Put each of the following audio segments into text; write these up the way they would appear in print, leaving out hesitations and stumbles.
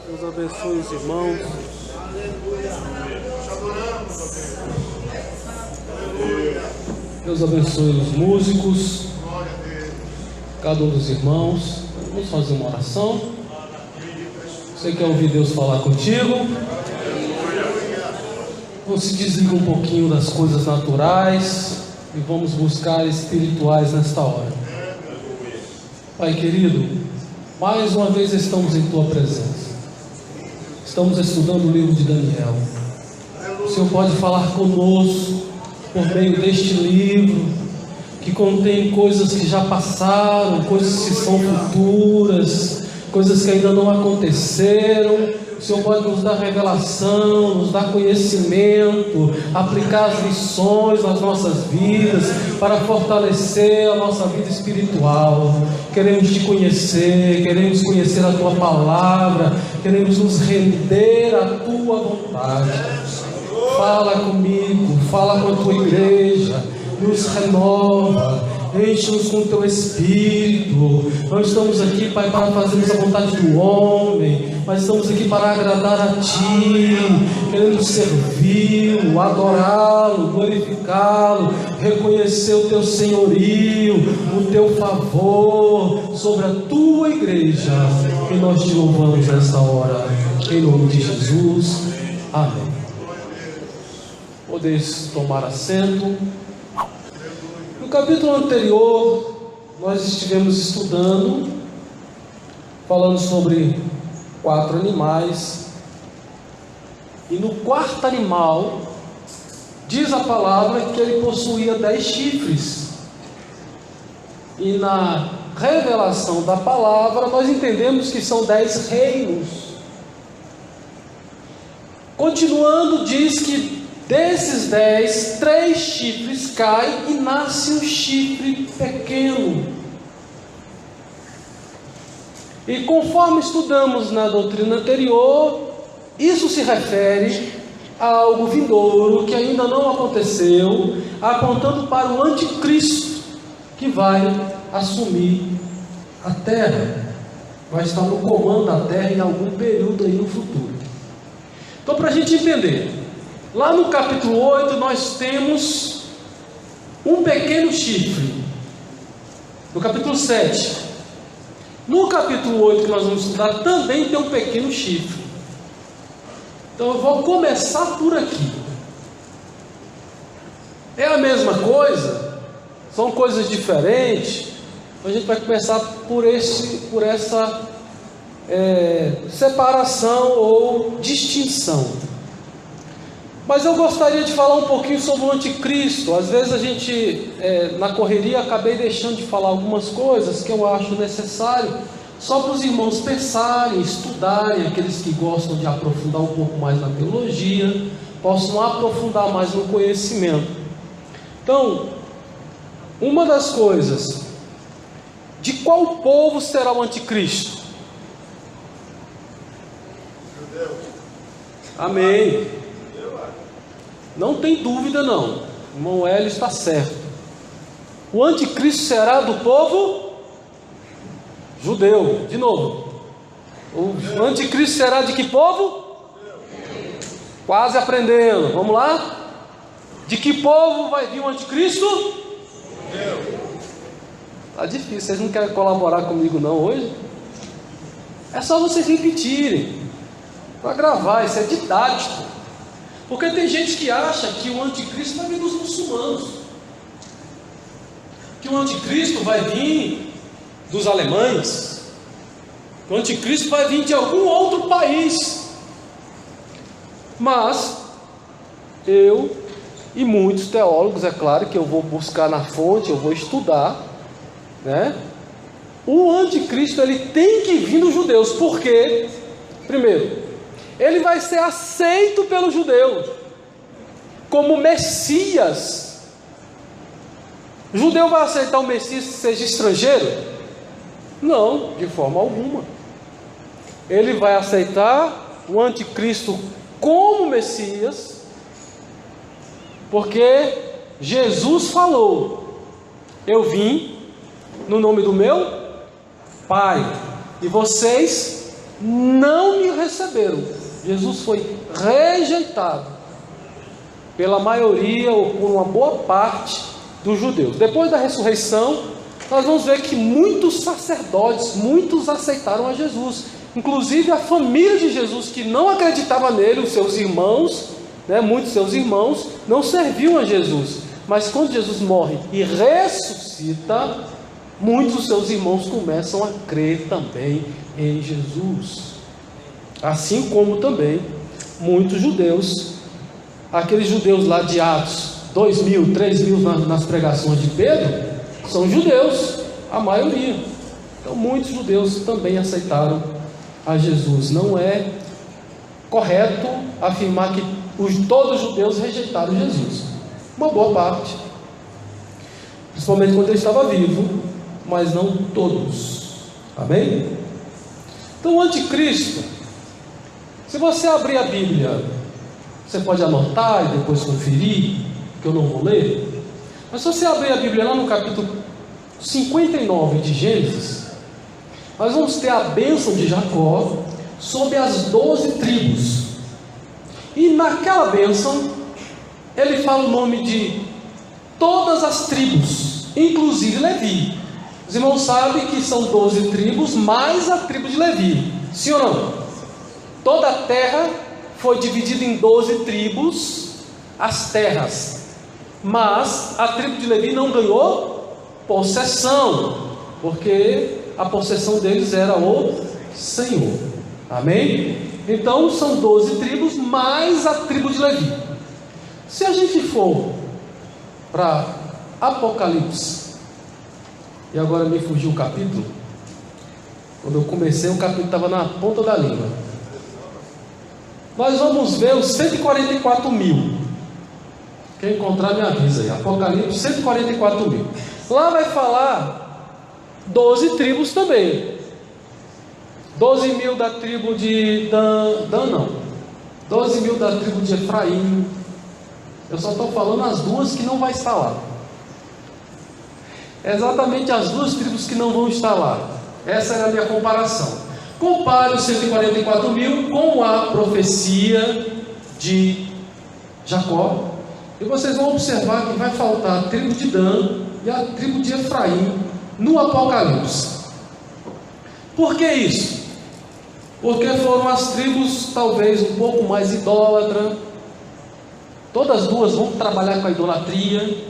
Deus abençoe os irmãos. Deus abençoe os músicos, cada um dos irmãos. Vamos fazer uma oração. Você quer ouvir Deus falar contigo? Vamos se desligar um pouquinho das coisas naturais e vamos buscar espirituais nesta hora. Pai querido, mais uma vez estamos em Tua presença. Estamos estudando o livro de Daniel. O Senhor pode falar conosco por meio deste livro, que contém coisas que já passaram, coisas que são futuras, coisas que ainda não aconteceram. O Senhor pode nos dar revelação, nos dar conhecimento, aplicar as lições nas nossas vidas, para fortalecer a nossa vida espiritual. Queremos Te conhecer, queremos conhecer a Tua palavra, queremos nos render à Tua vontade. Fala comigo, fala com a Tua igreja, nos renova, enche-nos com o Teu Espírito. Nós estamos aqui, Pai, para fazermos a vontade do homem, mas estamos aqui para agradar a Ti, querendo servi-lo, adorá-lo, glorificá-lo, reconhecer o Teu senhorio, o Teu favor sobre a Tua igreja. E nós Te louvamos nesta hora, em nome de Jesus. Amém. Podeis tomar assento. No capítulo anterior, nós estivemos estudando, falando sobre 4 animais, e no quarto animal, diz a palavra que ele possuía 10 chifres, e na revelação da palavra, nós entendemos que são 10 reinos. Continuando, diz que desses 10, 3 chifres caem e nasce um chifre pequeno. E conforme estudamos na doutrina anterior, isso se refere a algo vindouro que ainda não aconteceu, apontando para o anticristo, que vai assumir a terra, vai estar no comando da terra em algum período aí no futuro. Então, para a gente entender, lá no capítulo 8 nós temos um pequeno chifre. No capítulo 7, no capítulo 8 que nós vamos estudar, também tem um pequeno chifre. Então eu vou começar por aqui. É a mesma coisa? São coisas diferentes? A gente vai começar por essa separação ou distinção. Mas eu gostaria de falar um pouquinho sobre o anticristo. Às vezes a gente, na correria, acabei deixando de falar algumas coisas que eu acho necessário, só para os irmãos pensarem, estudarem, aqueles que gostam de aprofundar um pouco mais na teologia, possam aprofundar mais no conhecimento. Então, uma das coisas, de qual povo será o anticristo? Amém. Não tem dúvida não, o irmão Hélio está certo. O anticristo será do povo judeu. De novo, o anticristo será de que povo? Quase aprendendo, vamos lá? De que povo vai vir o anticristo? Está difícil, vocês não querem colaborar comigo não hoje? É só vocês repetirem, para gravar, isso é didático. Porque tem gente que acha que o anticristo vai vir dos muçulmanos, que o anticristo vai vir dos alemães, que o anticristo vai vir de algum outro país. Mas eu e muitos teólogos, é claro que eu vou buscar na fonte, eu vou estudar, né? O anticristo ele tem que vir dos judeus. Por quê? Primeiro, ele vai ser aceito pelos judeus como Messias. O judeu vai aceitar o Messias que seja estrangeiro? Não, de forma alguma. Ele vai aceitar o anticristo como Messias, porque Jesus falou: eu vim no nome do meu Pai, e vocês não me receberam. Jesus foi rejeitado pela maioria ou por uma boa parte dos judeus. Depois da ressurreição, nós vamos ver que muitos sacerdotes, muitos aceitaram a Jesus, inclusive a família de Jesus que não acreditava nele, os seus irmãos, muitos seus irmãos não serviam a Jesus, mas quando Jesus morre e ressuscita, muitos dos seus irmãos começam a crer também em Jesus, assim como também muitos judeus, aqueles judeus lá de Atos, 2.000, 3.000 nas pregações de Pedro, são judeus, a maioria. Então muitos judeus também aceitaram a Jesus. Não é correto afirmar que todos os judeus rejeitaram Jesus. Uma boa parte, principalmente quando ele estava vivo, mas não todos. Amém? Então o anticristo, se você abrir a Bíblia, você pode anotar e depois conferir, que eu não vou ler. Mas se você abrir a Bíblia lá no capítulo 59 de Gênesis, nós vamos ter a bênção de Jacó sobre as 12 tribos. E naquela bênção, ele fala o nome de todas as tribos, inclusive Levi. Os irmãos sabem que são 12 tribos, mais a tribo de Levi. Sim ou não? Toda a terra foi dividida em 12 tribos, as terras. Mas a tribo de Levi não ganhou possessão, porque a possessão deles era o Senhor. Amém? Então são 12 tribos mais a tribo de Levi. Se a gente for para Apocalipse, e agora me fugiu o capítulo, quando eu comecei o capítulo estava na ponta da língua. Nós vamos ver os 144 mil. Quem encontrar me avisa aí. Apocalipse 144 mil. Lá vai falar 12 tribos também. 12 mil da tribo de Dan não. 12 mil da tribo de Efraim. Eu só estou falando as duas que não vai estar lá. Exatamente as duas tribos que não vão estar lá. Essa é a minha comparação. Compare os 144 mil com a profecia de Jacó. E vocês vão observar que vai faltar a tribo de Dan e a tribo de Efraim no Apocalipse. Por que isso? Porque foram as tribos talvez um pouco mais idólatras. Todas as duas vão trabalhar com a idolatria.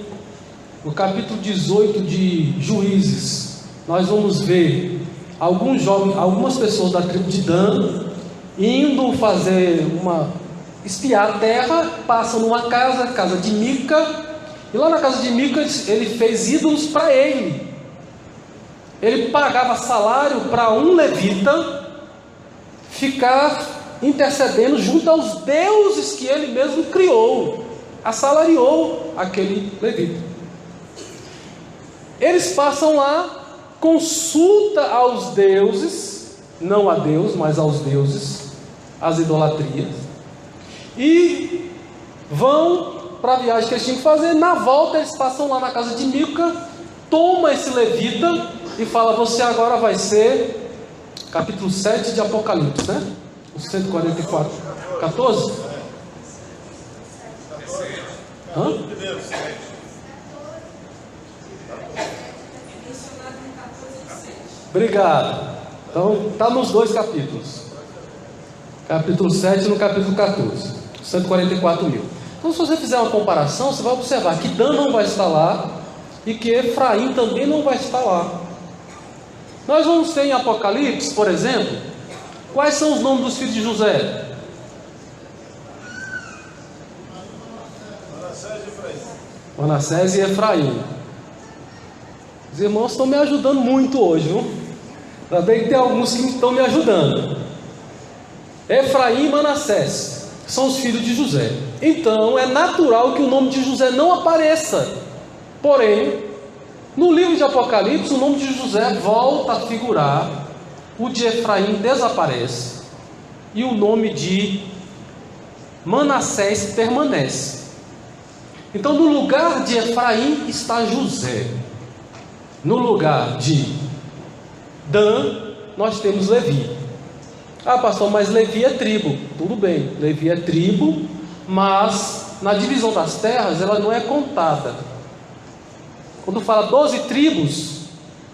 No capítulo 18 de Juízes, nós vamos ver algumas pessoas da tribo de Dan indo espiar a terra, passam numa casa de Mica, e lá na casa de Mica ele fez ídolos para ele. Ele pagava salário para um levita ficar intercedendo junto aos deuses que ele mesmo criou, assalariou aquele levita. Eles passam lá, consulta aos deuses, não a Deus, mas aos deuses, as idolatrias, e vão para a viagem que eles tinham que fazer. Na volta eles passam lá na casa de Mica, toma esse levita e fala: você agora vai ser, capítulo 7 de Apocalipse, né? O 144, 14? Hã? Obrigado. Então está nos dois capítulos, capítulo 7 e no capítulo 14, 144 mil. Então se você fizer uma comparação, você vai observar que Dan não vai estar lá e que Efraim também não vai estar lá. Nós vamos ter em Apocalipse, por exemplo, quais são os nomes dos filhos de José? Manassés e Efraim. Os irmãos estão me ajudando muito hoje, viu? Ainda bem que tem alguns que estão me ajudando. Efraim e Manassés são os filhos de José. Então é natural que o nome de José não apareça. Porém, no livro de Apocalipse, o nome de José volta a figurar, o de Efraim desaparece e o nome de Manassés permanece. Então no lugar de Efraim está José. No lugar de Dan, nós temos Levi. Ah, pastor, mas Levi é tribo. Tudo bem, Levi é tribo, mas na divisão das terras ela não é contada. Quando fala 12 tribos,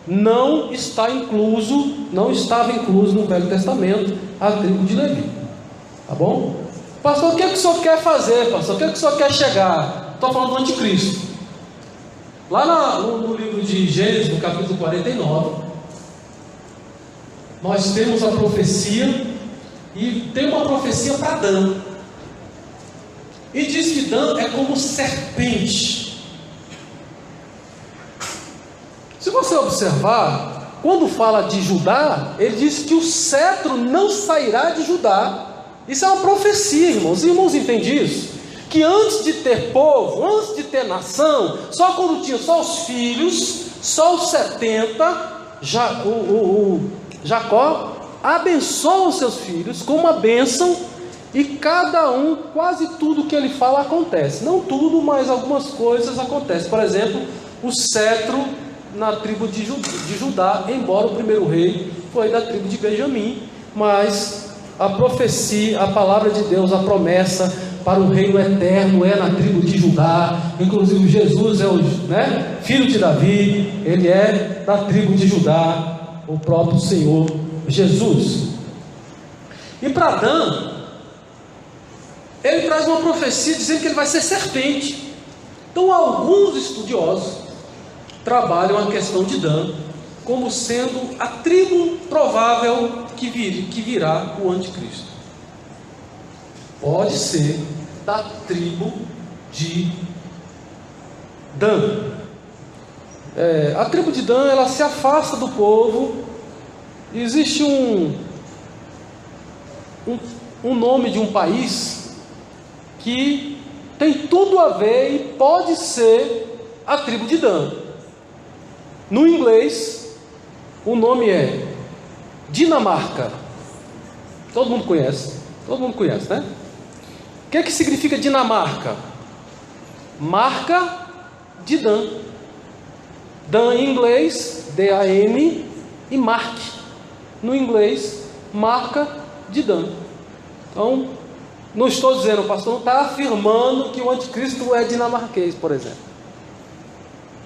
não estava incluso no Velho Testamento a tribo de Levi. Tá bom? Pastor, o que é que o senhor quer fazer, pastor? O que é que o senhor quer chegar? Estou falando do anticristo. Lá no livro de Gênesis, no capítulo 49, nós temos a profecia, e tem uma profecia para Dan. E diz que Dan é como serpente. Se você observar, quando fala de Judá, ele diz que o cetro não sairá de Judá. Isso é uma profecia, irmãos. Os irmãos entendem isso? Que antes de ter povo, antes de ter nação, só quando tinha só os filhos, só os 70, Jacó abençoa os seus filhos com uma bênção, e cada um, quase tudo que ele fala acontece. Não tudo, mas algumas coisas acontecem. Por exemplo, o cetro na tribo de Judá, embora o primeiro rei foi da tribo de Benjamim, mas a profecia, a palavra de Deus, a promessa para o reino eterno é na tribo de Judá. Inclusive Jesus é o filho de Davi, ele é da tribo de Judá, o próprio Senhor Jesus. E para Dan, ele traz uma profecia dizendo que ele vai ser serpente. Então alguns estudiosos trabalham a questão de Dan como sendo a tribo provável que virá o anticristo. Pode ser da tribo de Dan. A tribo de Dan, ela se afasta do povo. Existe um nome de um país que tem tudo a ver e pode ser a tribo de Dan. No inglês, o nome é Dinamarca. Todo mundo conhece, né? O que significa Dinamarca? Marca de Dan. Dan em inglês, D-A-N, e Mark no inglês, marca de Dan. Então, não estou dizendo, o pastor não está afirmando que o anticristo é dinamarquês, por exemplo.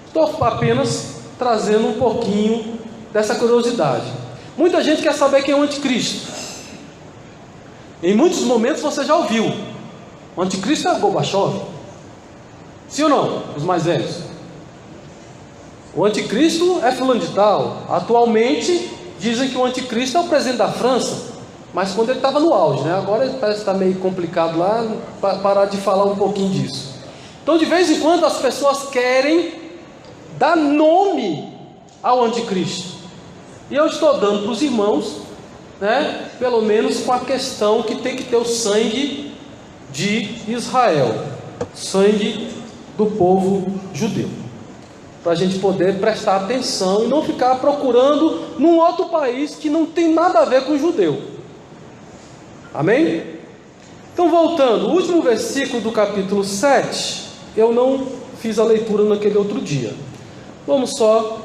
Estou apenas trazendo um pouquinho dessa curiosidade. Muita gente quer saber quem é o anticristo. Em muitos momentos você já ouviu: o anticristo é Gorbachev. Sim ou não? Os mais velhos. O anticristo é fulano de tal. Atualmente dizem que o anticristo é o presidente da França, mas quando ele estava no auge, né? Agora ele parece estar meio complicado lá, parar de falar um pouquinho disso. Então, de vez em quando as pessoas querem dar nome ao anticristo, e eu estou dando para os irmãos, né, pelo menos com a questão que tem que ter o sangue de Israel, sangue do povo judeu, para a gente poder prestar atenção e não ficar procurando num outro país que não tem nada a ver com o judeu. Amém? Então, voltando, o último versículo do capítulo 7, eu não fiz a leitura naquele outro dia. Vamos só,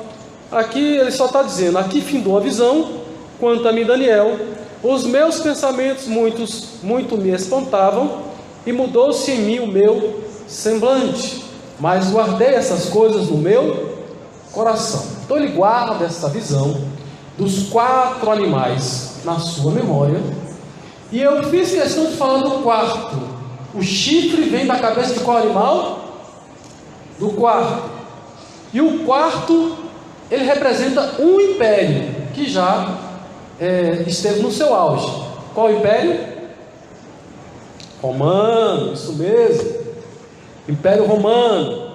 aqui ele só está dizendo: aqui findou a visão. Quanto a mim, Daniel, os meus pensamentos muito me espantavam, e mudou-se em mim o meu semblante, mas guardei essas coisas no meu coração. Então ele guarda essa visão dos 4 animais na sua memória. E eu fiz questão de falar do quarto. O chifre vem da cabeça de qual animal? Do quarto. E o quarto, ele representa um império que já esteve no seu auge. Qual império? Romano, isso mesmo. Império Romano.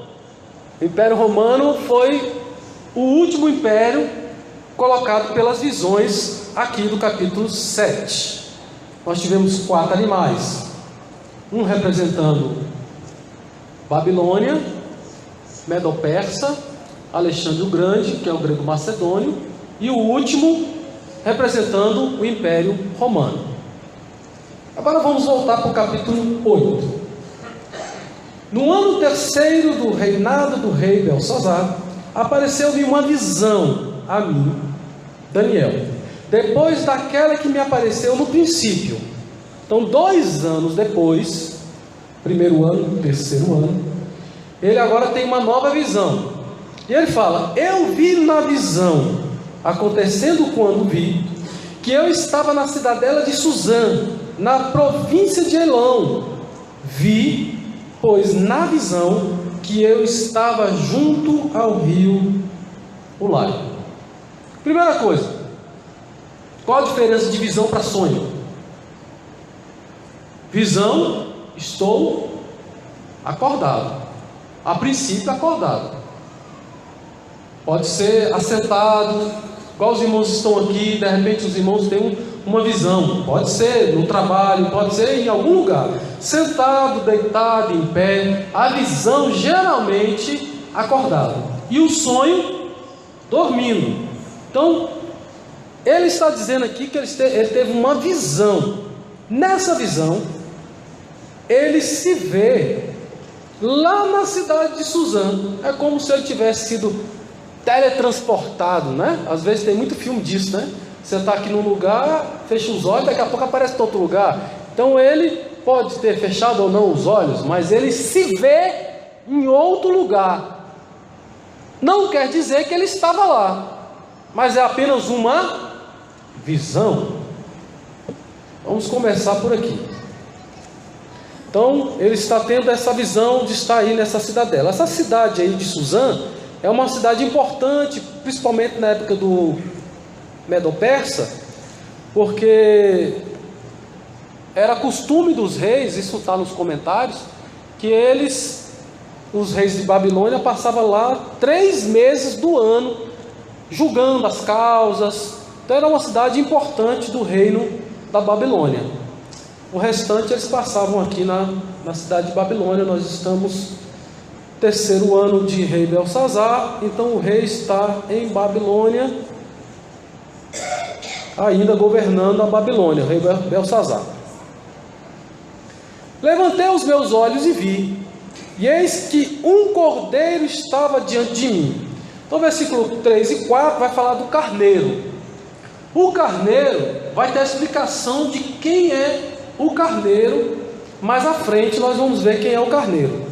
O Império Romano foi o último império colocado pelas visões aqui do capítulo 7. Nós tivemos 4 animais, um representando Babilônia, Medo-Persa, Alexandre o Grande, que é o grego macedônio, e o último representando o Império Romano. Agora vamos voltar para o capítulo 8. No ano 3º do reinado do rei Belsazar, apareceu-me uma visão a mim, Daniel, depois daquela que me apareceu no princípio. Então 2 anos depois, primeiro ano, terceiro ano, ele agora tem uma nova visão. E ele fala: eu vi na visão, acontecendo quando vi, que eu estava na cidadela de Suzã, na província de Elão. Vi, pois na visão, que eu estava junto ao rio Ulai. Primeira coisa, qual a diferença de visão para sonho? Visão, estou acordado. A princípio acordado. Pode ser assentado, igual os irmãos estão aqui, de repente os irmãos têm uma visão. Pode ser no trabalho, pode ser em algum lugar. Sentado, deitado, em pé. A visão geralmente acordado. E o sonho, dormindo. Então, ele está dizendo aqui que ele teve uma visão. Nessa visão, ele se vê lá na cidade de Suzã. É como se ele tivesse sido teletransportado, né? Às vezes tem muito filme disso, né? Você está aqui num lugar, fecha os olhos, daqui a pouco aparece em outro lugar. Então ele pode ter fechado ou não os olhos, mas ele se vê em outro lugar. Não quer dizer que ele estava lá, mas é apenas uma visão. Vamos começar por aqui. Então ele está tendo essa visão de estar aí nessa cidadela. Essa cidade aí de Suzã é uma cidade importante, principalmente na época do Medo-Persa, porque era costume dos reis, isso está nos comentários, que eles, os reis de Babilônia, passavam lá 3 meses do ano, julgando as causas. Então era uma cidade importante do reino da Babilônia. O restante eles passavam aqui na cidade de Babilônia. Nós estamos no 3º ano de rei Belsazar, então o rei está em Babilônia, ainda governando a Babilônia, o rei Belsazar. Levantei os meus olhos e vi, e eis que um cordeiro estava diante de mim. Então versículo 3 e 4 vai falar do carneiro. O carneiro vai ter a explicação de quem é o carneiro. Mais à frente nós vamos ver quem é o carneiro,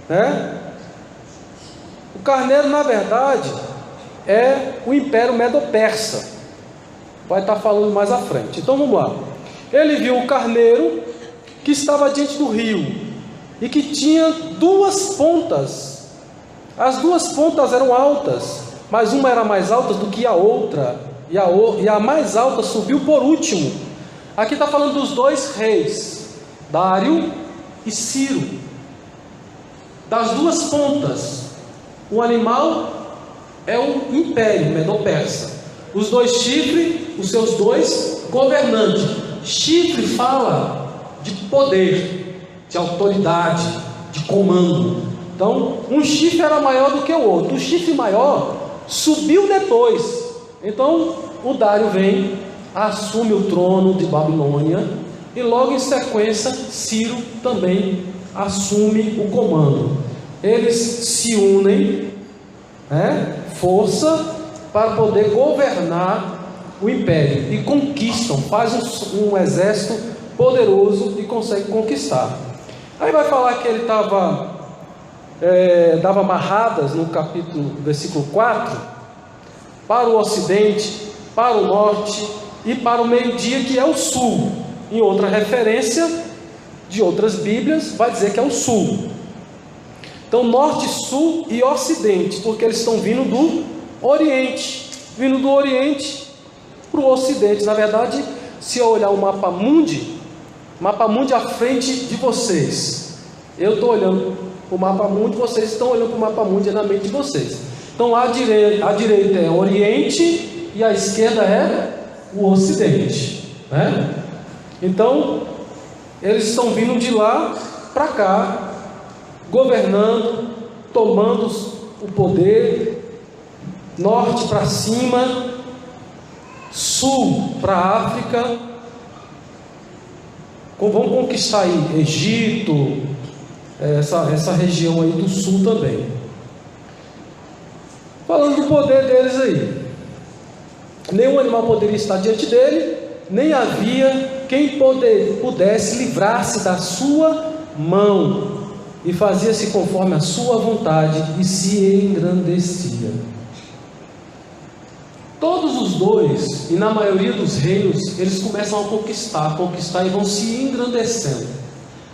né? O carneiro, na verdade, é o Império Medo-Persa. Vai estar falando mais à frente. Então vamos lá. Ele viu o carneiro que estava diante do rio e que tinha 2 pontas. As 2 pontas eram altas, mas uma era mais alta do que a outra, e a mais alta subiu por último. Aqui está falando dos 2 reis, Dário e Ciro. Das 2 pontas, o animal é o Império Medo-Persa. Os 2 chifres, os seus 2 governantes. Chifre fala de poder, de autoridade, de comando. Então, um chifre era maior do que o outro. O chifre maior subiu depois. Então, o Dário vem, assume o trono de Babilônia, e logo em sequência, Ciro também assume o comando. Eles se unem, força, para poder governar o império, e conquistam, faz um exército poderoso e consegue conquistar. Aí vai falar que ele dava amarradas no versículo 4, para o ocidente, para o norte e para o meio-dia, que é o sul. Em outra referência de outras Bíblias, vai dizer que é o sul. Então, norte, sul e ocidente, porque eles estão vindo do oriente, para o ocidente. Na verdade, se eu olhar o mapa mundi à frente de vocês, eu estou olhando o mapa mundi, vocês estão olhando para o mapa mundi na mente de vocês. Então, a direita é o oriente e a esquerda é o ocidente, né? Então, eles estão vindo de lá para cá, governando, tomando o poder, norte para cima, sul para a África. Vão conquistar aí Egito, essa região aí do sul também. Falando do poder deles aí, nenhum animal poderia estar diante dele, nem havia quem pudesse livrar-se da sua mão, e fazia-se conforme a sua vontade, e se engrandecia. Todos os dois, e na maioria dos reinos, eles começam a conquistar e vão se engrandecendo.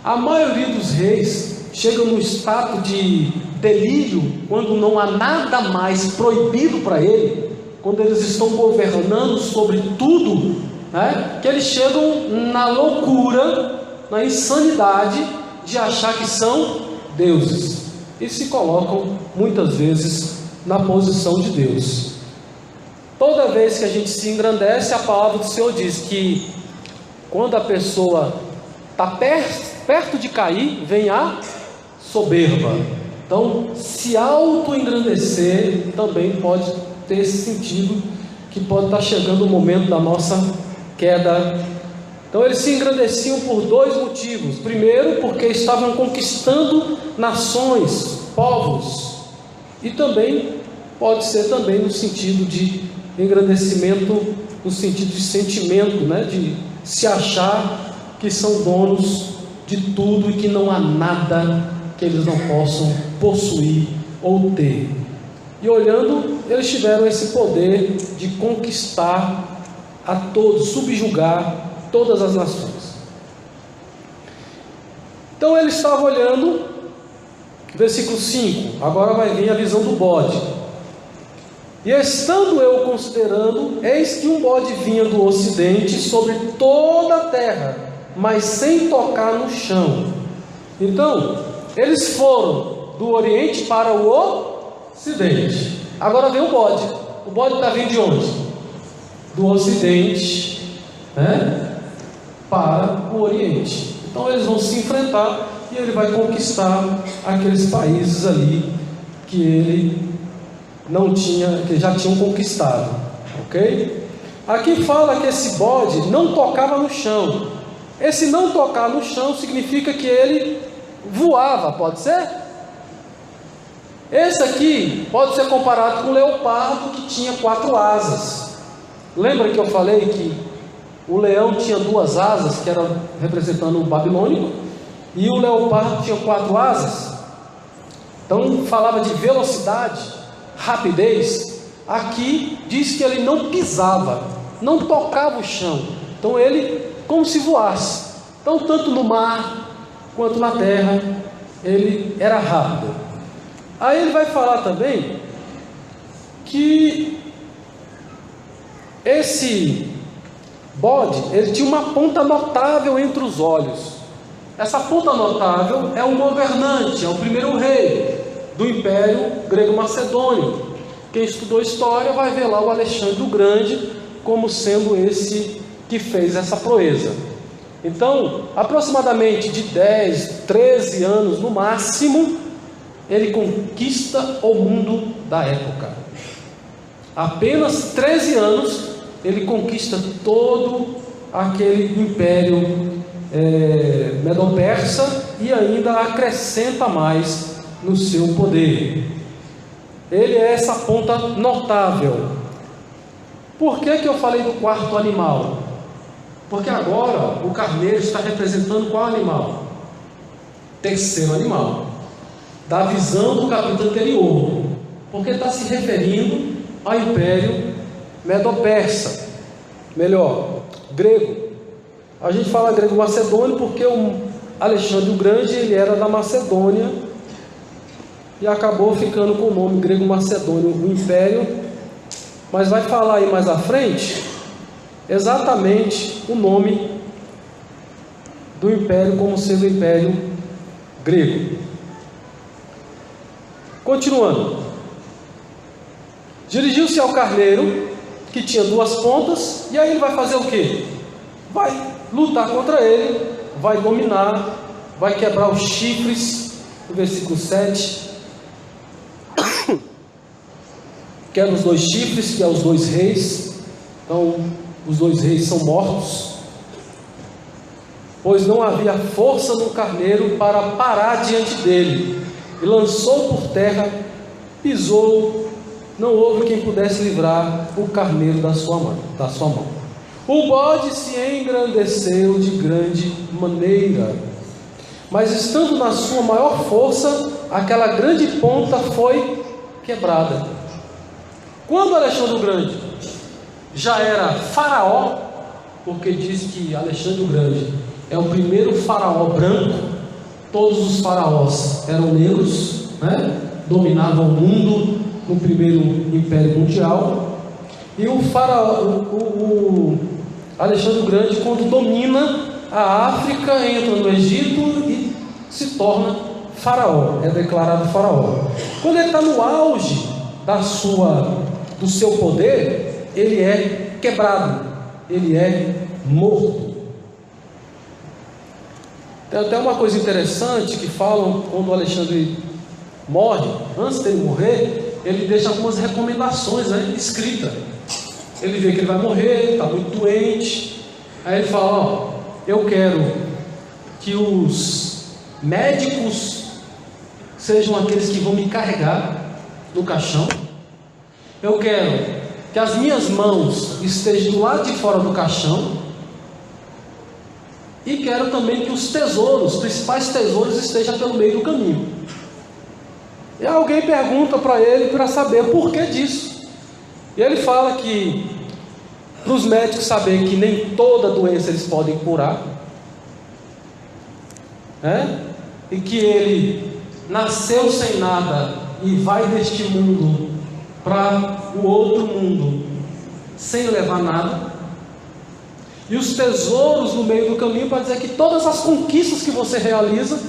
A maioria dos reis chega no estado de delírio, quando não há nada mais proibido para ele, quando eles estão governando sobre tudo, né, que eles chegam na loucura, na insanidade de achar que são deuses, e se colocam muitas vezes na posição de Deus. Toda vez que a gente se engrandece, a palavra do Senhor diz que quando a pessoa está perto de cair, vem a soberba. Então, se auto-engrandecer também pode ter esse sentido, que pode estar chegando o momento da nossa queda. Então, eles se engrandeciam por dois motivos. Primeiro, porque estavam conquistando nações, povos, e também pode ser também no sentido de engrandecimento, no sentido de sentimento, né? De se achar que são donos de tudo e que não há nada que eles não possam possuir ou ter. E olhando, eles tiveram esse poder de conquistar a todos, subjugar todas as nações. Então ele estava olhando, versículo 5, agora vai vir a visão do bode. E estando eu considerando, eis que um bode vinha do ocidente sobre toda a terra, mas sem tocar no chão. Então, eles foram do oriente para o ocidente. Agora vem o bode. O bode está vindo de onde? Do ocidente, né, para o oriente. Então eles vão se enfrentar e ele vai conquistar aqueles países ali que ele não tinha, que já tinham conquistado, ok? Aqui fala que esse bode não tocava no chão. Esse não tocar no chão significa que ele voava, pode ser? Esse aqui pode ser comparado com o leopardo, que tinha 4 asas. Lembra que eu falei que o leão tinha 2 asas, que era representando o babilônico, e o leopardo tinha 4 asas? Então falava de velocidade, rapidez. Aqui diz que ele não pisava, não tocava o chão. Então ele como se voasse. Então tanto no mar quanto na terra ele era rápido. Aí ele vai falar também que esse bode, ele tinha uma ponta notável entre os olhos. Essa ponta notável é um governante, é o primeiro rei do Império Grego-Macedônio. Quem estudou história vai ver lá o Alexandre o Grande como sendo esse que fez essa proeza. Então, aproximadamente de 10, 13 anos no máximo, ele conquista o mundo da época. Apenas 13 anos ele conquista todo aquele império medo-persa e ainda acrescenta mais no seu poder. Ele é essa ponta notável. Por que eu falei do quarto animal? Porque agora o carneiro está representando qual animal? Terceiro animal, da visão do capítulo anterior, porque está se referindo ao império medo-persa, melhor, grego. A gente fala grego-macedônio porque o Alexandre o Grande ele era da Macedônia e acabou ficando com o nome grego-macedônio, o império. Mas vai falar aí mais à frente exatamente o nome do império como sendo o império grego. Continuando, dirigiu-se ao carneiro que tinha 2 pontas, e aí ele vai fazer o que? Vai lutar contra ele, vai dominar, vai quebrar os chifres, no versículo 7, quebra os 2 chifres, que é os 2 reis. Então os 2 reis são mortos, pois não havia força no carneiro para parar diante dele, e lançou por terra, pisou, não houve quem pudesse livrar o carneiro da sua mão. O bode se engrandeceu de grande maneira, mas estando na sua maior força, aquela grande ponta foi quebrada. Quando Alexandre o Grande já era faraó, porque diz que Alexandre o Grande é o primeiro faraó branco, todos os faraós eram negros, né? Dominavam o mundo no primeiro Império Mundial, e o Alexandre o Grande, quando domina a África, entra no Egito e se torna faraó, é declarado faraó. Quando ele está no auge do seu poder, ele é quebrado, ele é morto. Tem até uma coisa interessante que falam quando o Alexandre morre. Antes dele morrer, ele deixa algumas recomendações, né, escritas. Ele vê que ele vai morrer, está muito doente. Aí ele fala: ó, eu quero que os médicos sejam aqueles que vão me carregar no caixão. Eu quero que as minhas mãos estejam do lado de fora do caixão. E quero também que os principais tesouros estejam pelo meio do caminho. E alguém pergunta para ele para saber o porquê disso. E ele fala que para os médicos saberem que nem toda doença eles podem curar, e que ele nasceu sem nada e vai deste mundo para o outro mundo sem levar nada, e os tesouros no meio do caminho para dizer que todas as conquistas que você realiza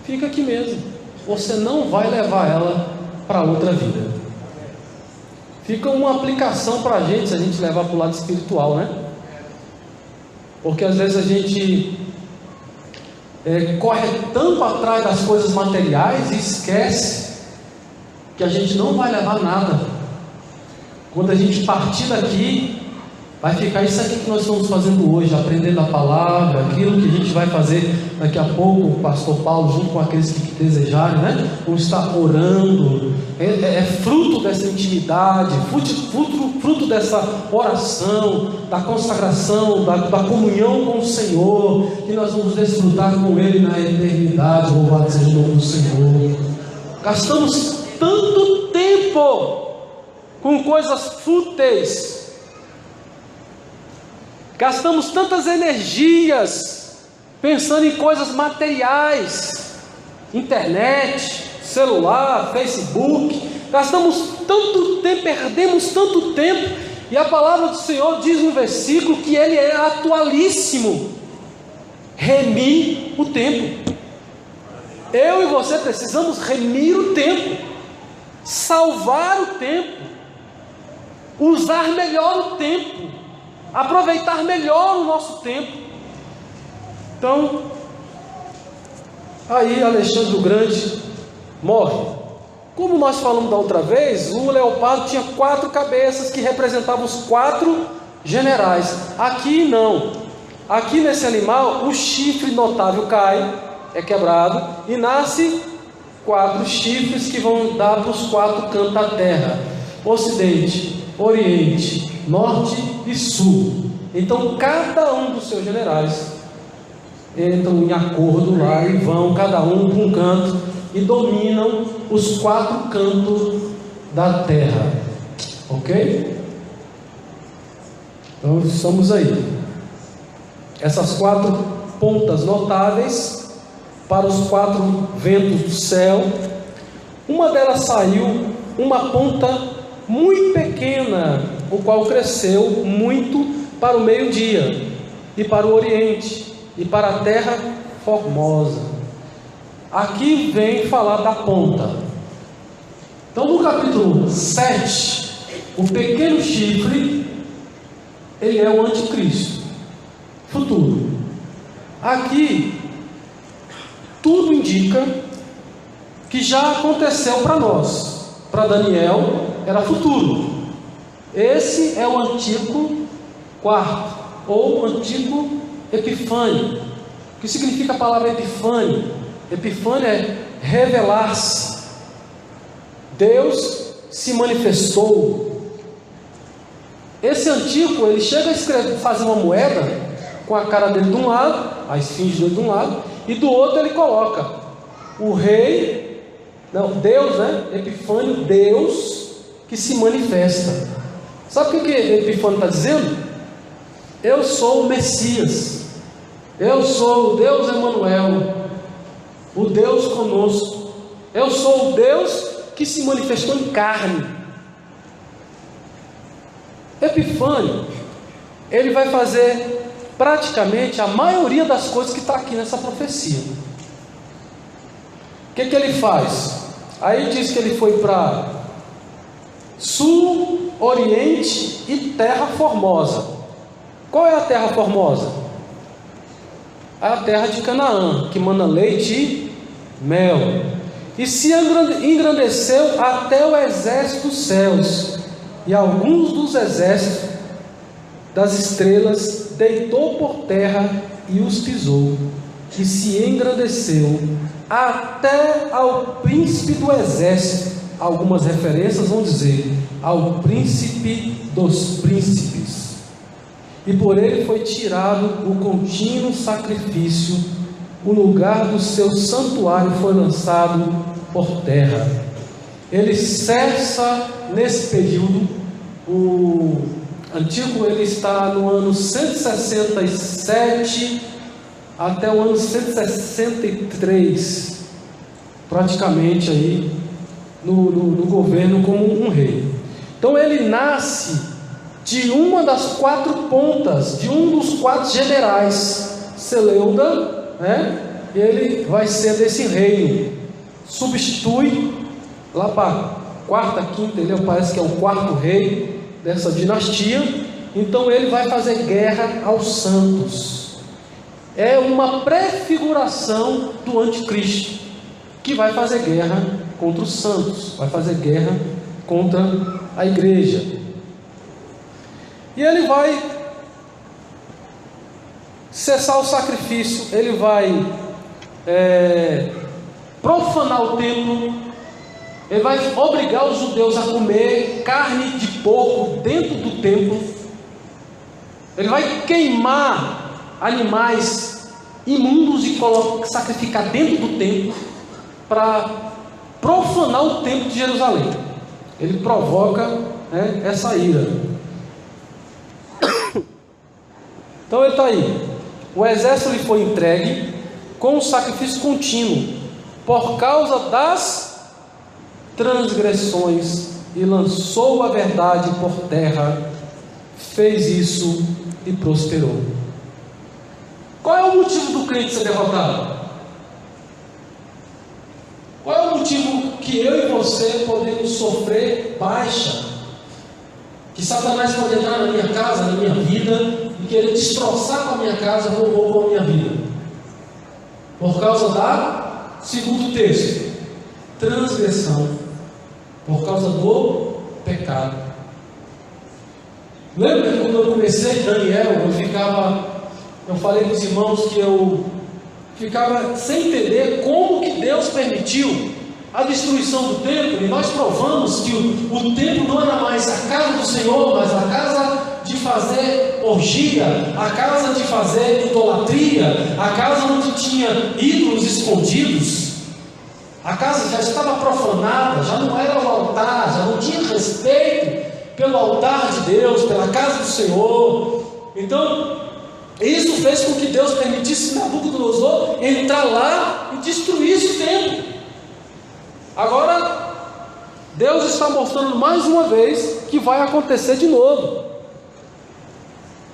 fica aqui mesmo, você não vai levar ela para outra vida. Fica uma aplicação para a gente, se a gente levar para o lado espiritual, né? Porque às vezes a gente corre tanto atrás das coisas materiais e esquece que a gente não vai levar nada. Quando a gente partir daqui, vai ficar isso aqui que nós estamos fazendo hoje, aprendendo a palavra, aquilo que a gente vai fazer daqui a pouco, o pastor Paulo, junto com aqueles que desejarem, né? Vão estar orando. É fruto dessa intimidade, fruto dessa oração, da consagração, da comunhão com o Senhor, que nós vamos desfrutar com Ele na eternidade. Louvado seja o nome do Senhor. Gastamos tanto tempo com coisas fúteis, gastamos tantas energias pensando em coisas materiais, internet, celular, Facebook, gastamos tanto tempo, perdemos tanto tempo, e a palavra do Senhor diz no versículo que Ele é atualíssimo, remir o tempo. Eu e você precisamos remir o tempo, salvar o tempo, usar melhor o tempo, aproveitar melhor o nosso tempo. Então, aí Alexandre o Grande morre. Como nós falamos da outra vez, o leopardo tinha 4 cabeças que representavam os 4 generais. Aqui não. Aqui nesse animal, o chifre notável cai, é quebrado, e nasce 4 chifres que vão dar para os 4 cantos da terra: Ocidente, Oriente, Norte e Sul. Então cada um dos seus generais entram em acordo lá e vão cada um para um canto e dominam os 4 cantos da terra. Ok? Então estamos aí. Essas 4 pontas notáveis para os 4 ventos do céu. Uma delas saiu, uma ponta muito pequena, o qual cresceu muito para o meio-dia, e para o oriente, e para a terra formosa. Aqui vem falar da ponta. Então no capítulo 7, o pequeno chifre, ele é o anticristo futuro. Aqui tudo indica que já aconteceu para nós. Para Daniel era futuro. Esse é o antigo quarto, ou antigo Epifânio. O que significa a palavra Epifânio? Epifânio é revelar-se. Deus se manifestou. esse Antíoco, ele chega a escrever, fazer uma moeda com a cara dele de um lado, a esfinge dele de um lado, e do outro ele coloca o rei, não, Deus, né? Epifânio, Deus que se manifesta. Sabe o que Epifânio está dizendo? Eu sou o Messias, eu sou o Deus Emanuel, o Deus conosco, eu sou o Deus que se manifestou em carne. Epifânio, ele vai fazer praticamente a maioria das coisas que está aqui nessa profecia. O que ele faz? Aí diz que ele foi para Sul, Oriente e Terra Formosa. Qual é a Terra Formosa? É a terra de Canaã, que mana leite e mel. E se engrandeceu até o exército dos céus, e alguns dos exércitos das estrelas deitou por terra e os pisou, e se engrandeceu até ao príncipe do exército. Algumas referências vão dizer ao príncipe dos príncipes, e por ele foi tirado o contínuo sacrifício, o lugar do seu santuário foi lançado por terra. Ele cessa nesse período. O Antíoco, ele está no ano 167 até o ano 163, praticamente aí no governo como um rei. Então ele nasce de uma das 4 pontas, de um dos 4 generais, Seleuda, né? Ele vai ser desse reino, substitui lá para quarta, quinta, ele parece que é o 4º rei dessa dinastia. Então ele vai fazer guerra aos santos. É uma prefiguração do anticristo, que vai fazer guerra contra os santos, vai fazer guerra contra a igreja. E ele vai cessar o sacrifício, ele vai profanar o templo, ele vai obrigar os judeus a comer carne de porco dentro do templo, ele vai queimar animais imundos e sacrificar dentro do templo, para profanar o templo de Jerusalém. Ele provoca, essa ira. Então ele está aí. O exército lhe foi entregue com um sacrifício contínuo por causa das transgressões, e lançou a verdade por terra, fez isso e prosperou. Qual é o motivo do crente ser derrotado? Qual é o motivo que eu e você podemos sofrer baixa? Que Satanás pode entrar na minha casa, na minha vida, e querer destroçar com a minha casa ou com a minha vida? Por causa da, segundo texto, transgressão, por causa do pecado. Lembra que quando eu comecei Daniel, eu falei para os irmãos que eu ficava sem entender como que Deus permitiu a destruição do templo, e nós provamos que o templo não era mais a casa do Senhor, mas a casa de fazer orgia, a casa de fazer idolatria, a casa onde tinha ídolos escondidos. A casa já estava profanada, já não era o altar, já não tinha respeito pelo altar de Deus, pela casa do Senhor. Então, isso fez com que Deus permitisse Nabucodonosor entrar lá e destruísse o templo. Agora, Deus está mostrando mais uma vez que vai acontecer de novo,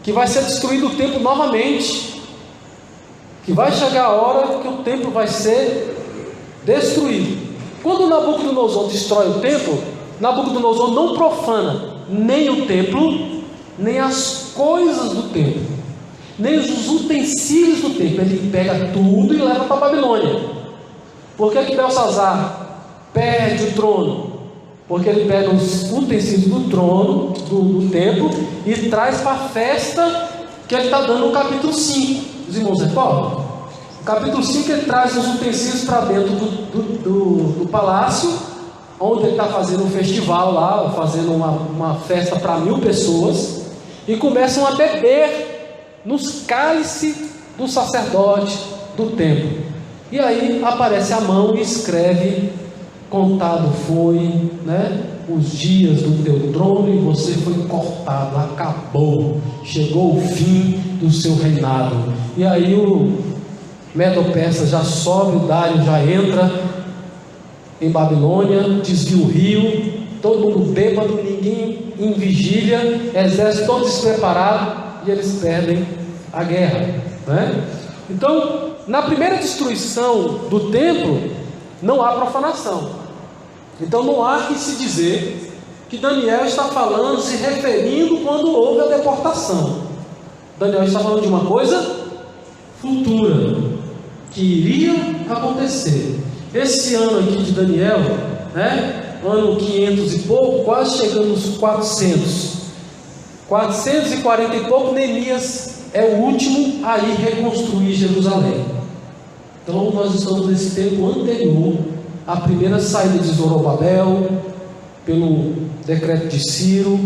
que vai ser destruído o templo novamente, que vai chegar a hora que o templo vai ser destruído. Quando Nabucodonosor destrói o templo, Nabucodonosor não profana nem o templo, nem as coisas do templo, nem os utensílios do templo. Ele pega tudo e leva para a Babilônia. Por que Belsazar perde o trono? Porque ele pega os utensílios do trono, do templo, e traz para a festa que ele está dando no capítulo 5. Os irmãos recordam? No capítulo 5 ele traz os utensílios para dentro do palácio, onde ele está fazendo um festival lá, fazendo uma festa para 1000 pessoas. e começam a beber nos cálices do sacerdote do templo. E aí aparece a mão e escreve: contado foi, os dias do teu trono, e você foi cortado, acabou, chegou o fim do seu reinado. E aí o Medo-Persa já sobe, o Dário já entra em Babilônia, desvia o rio, todo mundo bêbado, ninguém em vigília, exército todo despreparado, e eles perdem a guerra, Então, na primeira destruição do templo, não há profanação. Então não há que se dizer que Daniel está falando, se referindo quando houve a deportação. Daniel está falando de uma coisa futura, que iria acontecer. Esse ano aqui de Daniel, ano 500 e pouco, quase chegando nos 440 e pouco, Neemias é o último a ir reconstruir Jerusalém. Então nós estamos nesse tempo anterior à primeira saída de Zorobabel, pelo decreto de Ciro,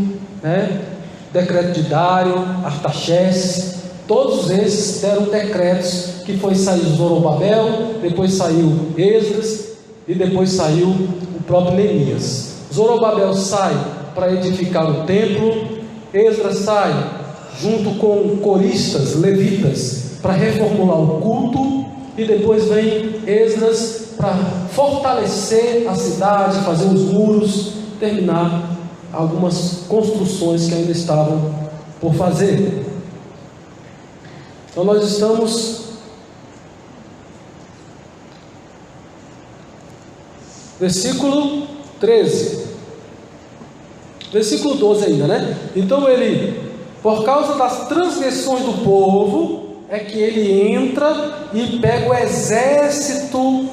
decreto de Dário, Artaxerxes. Todos esses deram decretos, que foi sair Zorobabel, depois saiu Esdras e depois saiu o próprio Neemias. Zorobabel sai para edificar o templo, Esdras sai junto com coristas, levitas, para reformular o culto, e depois vem Esdras para fortalecer a cidade, fazer os muros, terminar algumas construções que ainda estavam por fazer. Então nós estamos versículo 13, versículo 12 ainda, Então ele, por causa das transgressões do povo, é que ele entra e pega o exército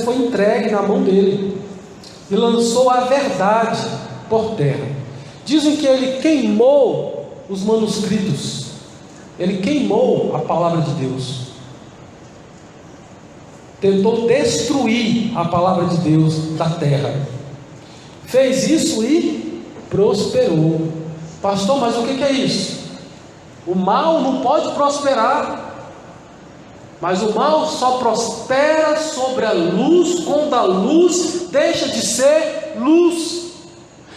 foi entregue na mão dele, e lançou a verdade por terra. Dizem que ele queimou os manuscritos, ele queimou a palavra de Deus, tentou destruir a palavra de Deus da terra, fez isso e prosperou. Pastor, mas o que é isso? O mal não pode prosperar, mas o mal só prospera sobre a luz quando a luz deixa de ser luz,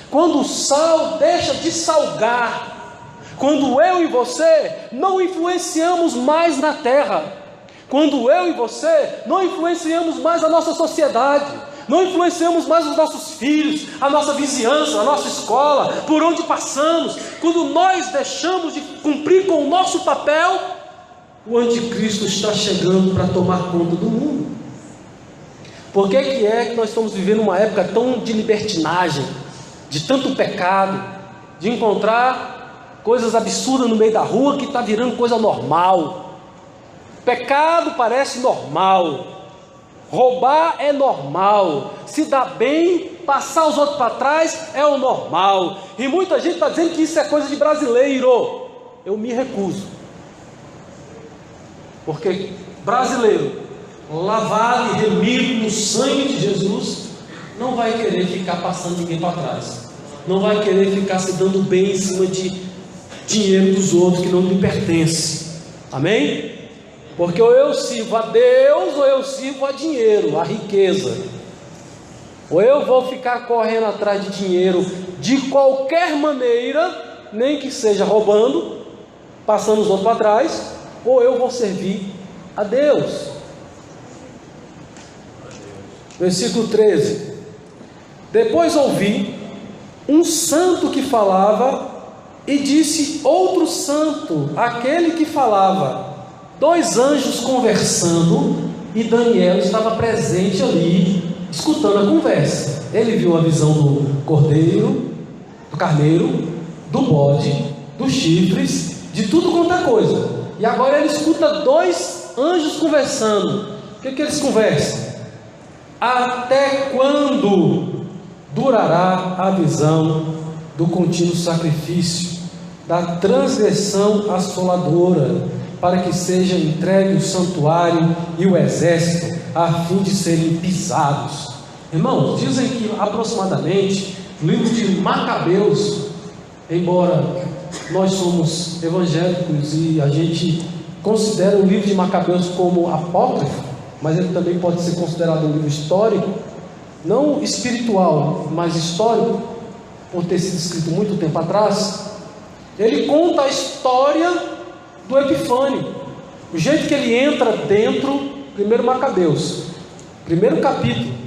quando o sal deixa de salgar, quando eu e você não influenciamos mais na terra, quando eu e você não influenciamos mais a nossa sociedade, não influenciamos mais os nossos filhos, a nossa vizinhança, a nossa escola, por onde passamos. Quando nós deixamos de cumprir com o nosso papel, o anticristo está chegando para tomar conta do mundo. Por que que nós estamos vivendo uma época tão de libertinagem, de tanto pecado, de encontrar coisas absurdas no meio da rua que está virando coisa normal? Pecado parece normal, roubar é normal, se dar bem, passar os outros para trás é o normal, e muita gente está dizendo que isso é coisa de brasileiro. Eu me recuso, porque brasileiro lavado e remido no sangue de Jesus não vai querer ficar passando ninguém para trás, não vai querer ficar se dando bem em cima de dinheiro dos outros que não lhe pertence. Amém? Porque ou eu sirvo a Deus, ou eu sirvo a dinheiro, a riqueza. Ou eu vou ficar correndo atrás de dinheiro de qualquer maneira, nem que seja roubando, passando os outros para trás, ou eu vou servir a Deus. Versículo 13. Depois ouvi um santo que falava, e disse outro santo, aquele que falava. Dois anjos conversando, e Daniel estava presente ali, escutando a conversa. Ele viu a visão do cordeiro, do carneiro, do bode, dos chifres, de tudo quanto é coisa. E agora ele escuta dois anjos conversando. O que eles conversam? Até quando durará a visão do contínuo sacrifício, da transgressão assoladora, para que seja entregue o santuário e o exército, a fim de serem pisados? Irmãos, dizem que aproximadamente no livro de Macabeus, embora nós somos evangélicos e a gente considera o livro de Macabeus como apócrifo, mas ele também pode ser considerado um livro histórico, não espiritual, mas histórico, por ter sido escrito muito tempo atrás. Ele conta a história do Epifânio, o jeito que ele entra dentro, primeiro Macabeus, primeiro capítulo,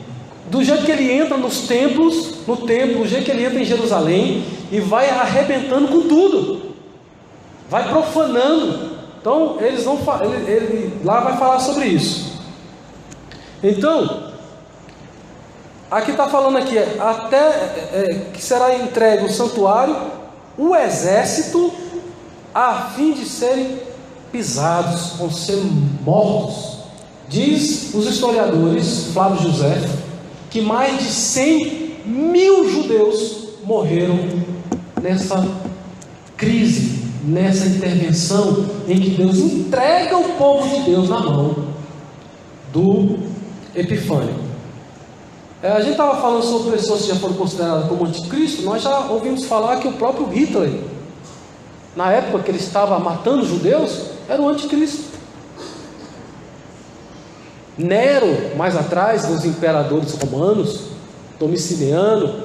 do jeito que ele entra nos templos, no templo, o jeito que ele entra em Jerusalém e vai arrebentando com tudo, vai profanando. Então ele lá vai falar sobre isso. Então aqui está falando aqui, até que será entregue o santuário, o exército, a fim de serem pisados, vão ser mortos. Diz os historiadores, Flávio José, que mais de 100.000 judeus morreram nessa crise, nessa intervenção em que Deus entrega o povo de Deus na mão do Epifânio. A gente estava falando sobre pessoas que já foram consideradas como anticristo. Nós já ouvimos falar que o próprio Hitler, na época que ele estava matando judeus, era o anticristo. Nero, mais atrás, dos imperadores romanos, Domiciliano,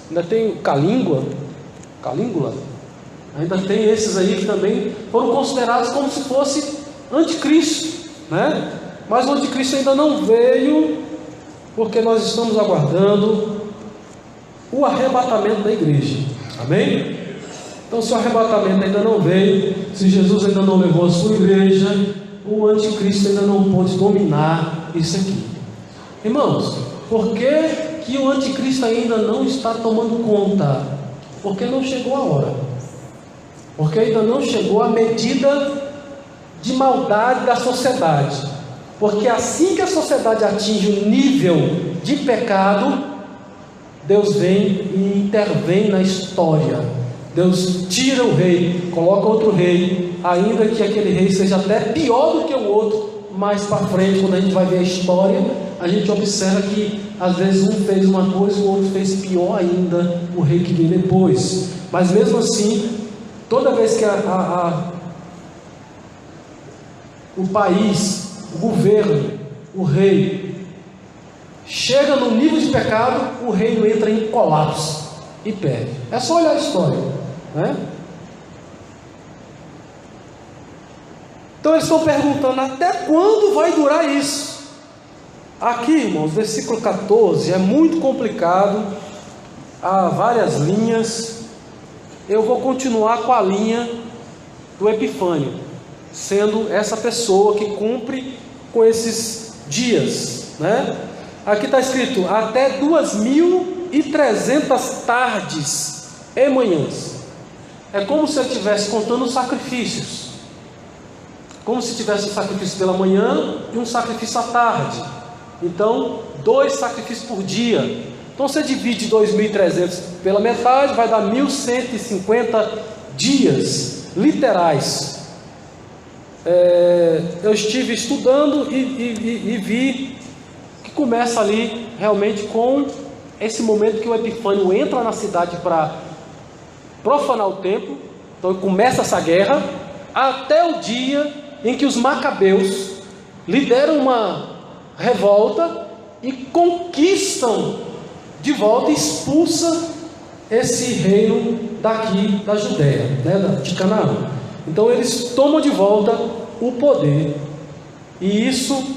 ainda tem Calígula, ainda tem esses aí que também foram considerados como se fosse anticristo, né? Mas o anticristo ainda não veio, porque nós estamos aguardando o arrebatamento da igreja. Amém? Então, se o arrebatamento ainda não veio, se Jesus ainda não levou a sua igreja, o anticristo ainda não pôde dominar isso aqui. Irmãos, por que o anticristo ainda não está tomando conta? Porque não chegou a hora. Porque ainda não chegou a medida de maldade da sociedade. Porque assim que a sociedade atinge um nível de pecado, Deus vem e intervém na história. Deus tira o rei, coloca outro rei, ainda que aquele rei seja até pior do que o outro. Mais para frente, quando a gente vai ver a história, a gente observa que às vezes um fez uma coisa e o outro fez pior ainda, o rei que vem depois. Mas mesmo assim, toda vez que o país, o governo, o rei chega no nível de pecado, o reino entra em colapso e perde. É só olhar a história, né? Então eles estão perguntando: até quando vai durar isso? Aqui, irmãos, versículo 14 é muito complicado, há várias linhas. Eu vou continuar com a linha do Epifânio, sendo essa pessoa que cumpre com esses dias, né? Aqui está escrito: até 2.300 tardes e manhãs. É como se ele estivesse contando os sacrifícios, como se tivesse um sacrifício pela manhã e um sacrifício à tarde. Então 2 sacrifícios por dia. Então você divide 2.300 pela metade, vai dar 1.150 dias literais. Eu estive estudando e vi que começa ali realmente com esse momento que o Epifânio entra na cidade para profanar o templo. Então começa essa guerra até o dia em que os macabeus lideram uma revolta e conquistam de volta e expulsam esse reino daqui da Judéia, né, de Canaã. Então eles tomam de volta o poder, e isso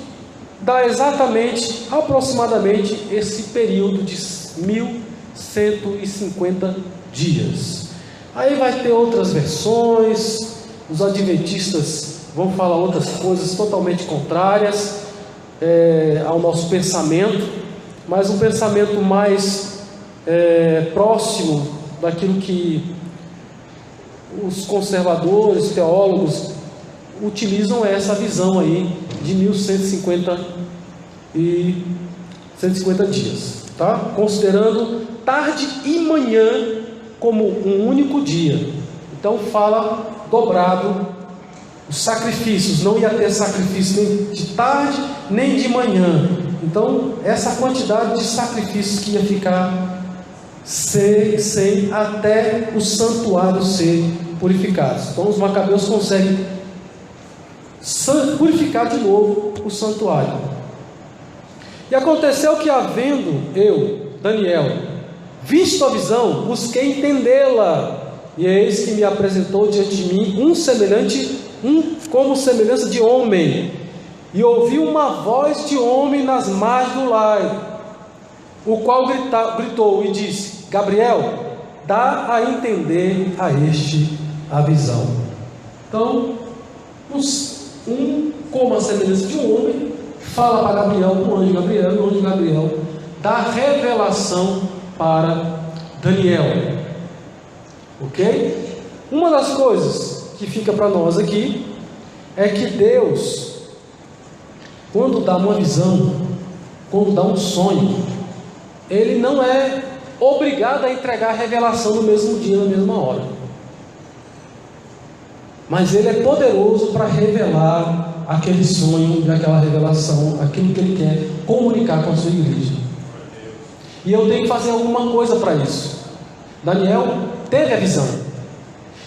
dá exatamente, aproximadamente, esse período de 1.150 dias. Aí vai ter outras versões, os adventistas vão falar outras coisas totalmente contrárias ao nosso pensamento, mas um pensamento mais próximo daquilo que os conservadores, teólogos utilizam, essa visão aí de 1.150 dias, tá? Considerando tarde e manhã como um único dia. Então fala dobrado os sacrifícios, não ia ter sacrifício nem de tarde nem de manhã. Então essa quantidade de sacrifícios que ia ficar sem até o santuário ser purificado. Então os macabeus conseguem purificar de novo o santuário. E aconteceu que, havendo eu, Daniel, visto a visão, busquei entendê-la, e eis que me apresentou diante de mim como semelhança de homem, e ouvi uma voz de homem nas margens do lago, o qual gritou e disse: Gabriel, dá a entender a este a visão. Então, como a semelhança de um homem, fala para Gabriel, o anjo Gabriel dá revelação para Daniel. Ok? Uma das coisas que fica para nós aqui é que Deus, quando dá uma visão, quando dá um sonho, Ele não é obrigado a entregar a revelação no mesmo dia, na mesma hora, mas Ele é poderoso para revelar aquele sonho e aquela revelação, aquilo que Ele quer comunicar com a sua igreja. E eu tenho que fazer alguma coisa para isso. Daniel teve a visão,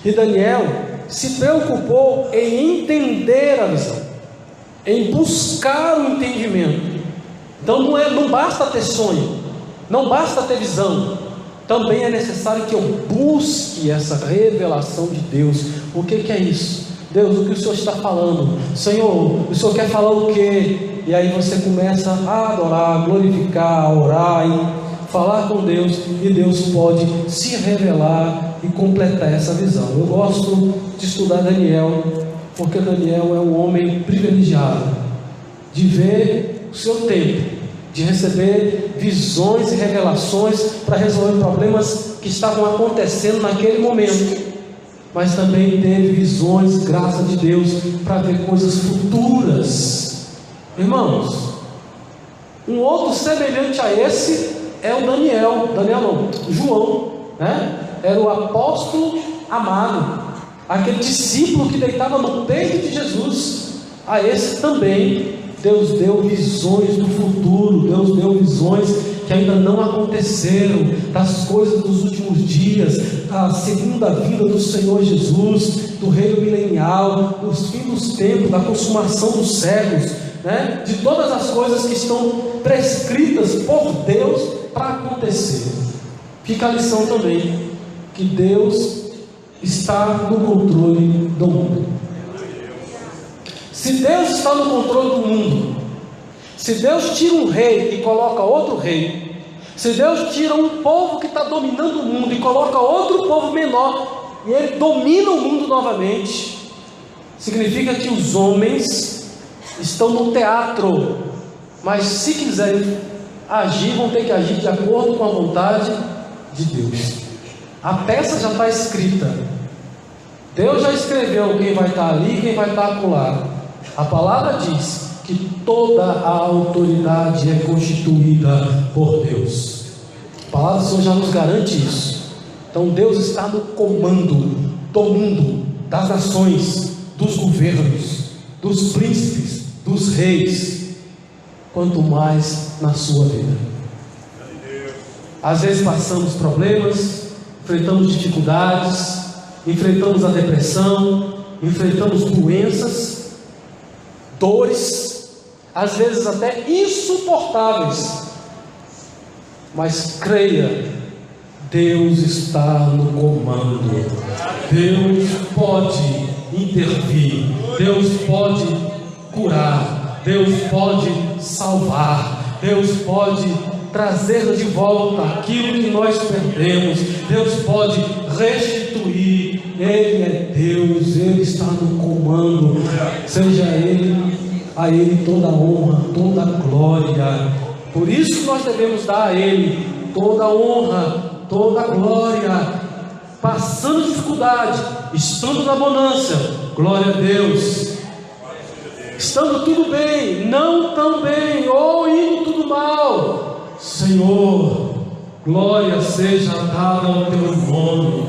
e Daniel se preocupou em entender a visão, em buscar o entendimento. Então não basta ter sonho, não basta ter visão, também é necessário que eu busque essa revelação de Deus. O que é isso? Deus, o que o Senhor está falando? Senhor, o Senhor quer falar o quê? E aí você começa a adorar, glorificar, orar, e falar com Deus, e Deus pode se revelar e completar essa visão. Eu gosto de estudar Daniel, porque Daniel é um homem privilegiado de ver o seu tempo, de receber visões e revelações para resolver problemas que estavam acontecendo naquele momento, mas também teve visões, graça de Deus, para ver coisas futuras. Irmãos, um outro semelhante a esse é o João, né? Era o apóstolo amado, aquele discípulo que deitava no peito de Jesus. A esse também Deus deu visões do futuro, Deus deu visões que ainda não aconteceram, das coisas dos últimos dias, da segunda vinda do Senhor Jesus, do reino milenial, dos fins dos tempos, da consumação dos séculos, né? De todas as coisas que estão prescritas por Deus para acontecer. Fica a lição também, que Deus está no controle do mundo. Se Deus está no controle do mundo, se Deus tira um rei e coloca outro rei, se Deus tira um povo que está dominando o mundo e coloca outro povo menor, e ele domina o mundo novamente, significa que os homens estão no teatro, mas se quiserem agir, vão ter que agir de acordo com a vontade de Deus. A peça já está escrita, Deus já escreveu quem vai estar ali e quem vai estar acolá. A palavra diz que toda a autoridade é constituída por Deus. A palavra do Senhor já nos garante isso. Então Deus está no comando do mundo, das nações, dos governos, dos príncipes, dos reis, quanto mais na sua vida. Às vezes passamos problemas, enfrentamos dificuldades, enfrentamos a depressão, enfrentamos doenças, dores, às vezes até insuportáveis, mas creia, Deus está no comando. Deus pode intervir, Deus pode curar, Deus pode salvar, Deus pode trazer de volta aquilo que nós perdemos, Deus pode restituir. Ele é Deus, Ele está no comando. Seja a Ele toda a honra, toda a glória. Por isso nós devemos dar a Ele toda a honra, toda a glória. Passando dificuldade, estando na bonança, glória a Deus. Estando tudo bem, não tão bem, ou indo tudo mal, Senhor, glória seja dada ao teu nome.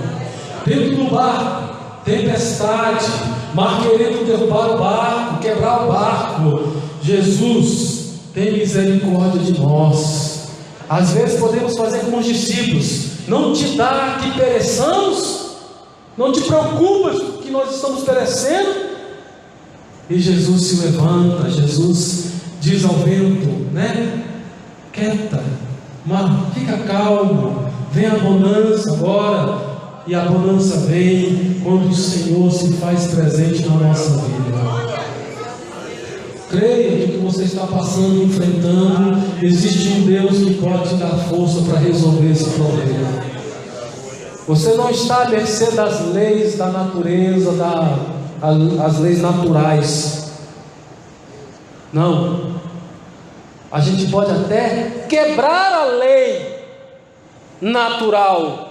Dentro do barco, tempestade, mar querendo derrubar o barco, quebrar o barco, Jesus, tem misericórdia de nós. Às vezes podemos fazer como os discípulos, não te dá que pereçamos? Não te preocupas que nós estamos perecendo? E Jesus se levanta, Jesus diz ao vento, né? Quieta, mar, fica calmo, vem a bonança agora. E a bonança vem quando o Senhor se faz presente na nossa vida. Creia que o que você está passando, enfrentando, existe um Deus que pode te dar força para resolver esse problema. Você não está à mercê das leis da natureza, as leis naturais. Não. A gente pode até quebrar a lei natural,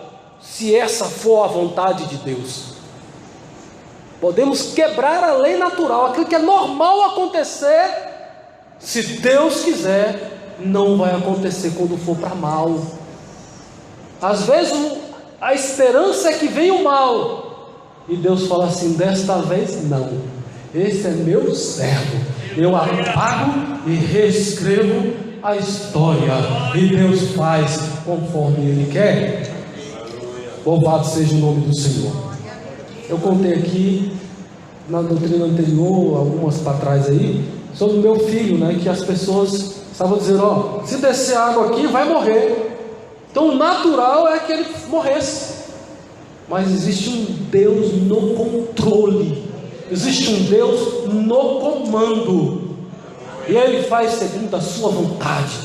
se essa for a vontade de Deus. Podemos quebrar a lei natural, aquilo que é normal acontecer. Se Deus quiser, não vai acontecer quando for para mal. Às vezes a esperança é que venha o mal, e Deus fala assim: desta vez não, esse é meu servo, eu apago e reescrevo a história, e Deus faz conforme Ele quer. Louvado seja o nome do Senhor. Eu contei aqui na doutrina anterior, algumas para trás aí, sobre o meu filho, né, que as pessoas estavam dizendo: ó, se descer água aqui vai morrer. Então o natural é que ele morresse. Mas existe um Deus no controle, existe um Deus no comando, e Ele faz segundo a sua vontade.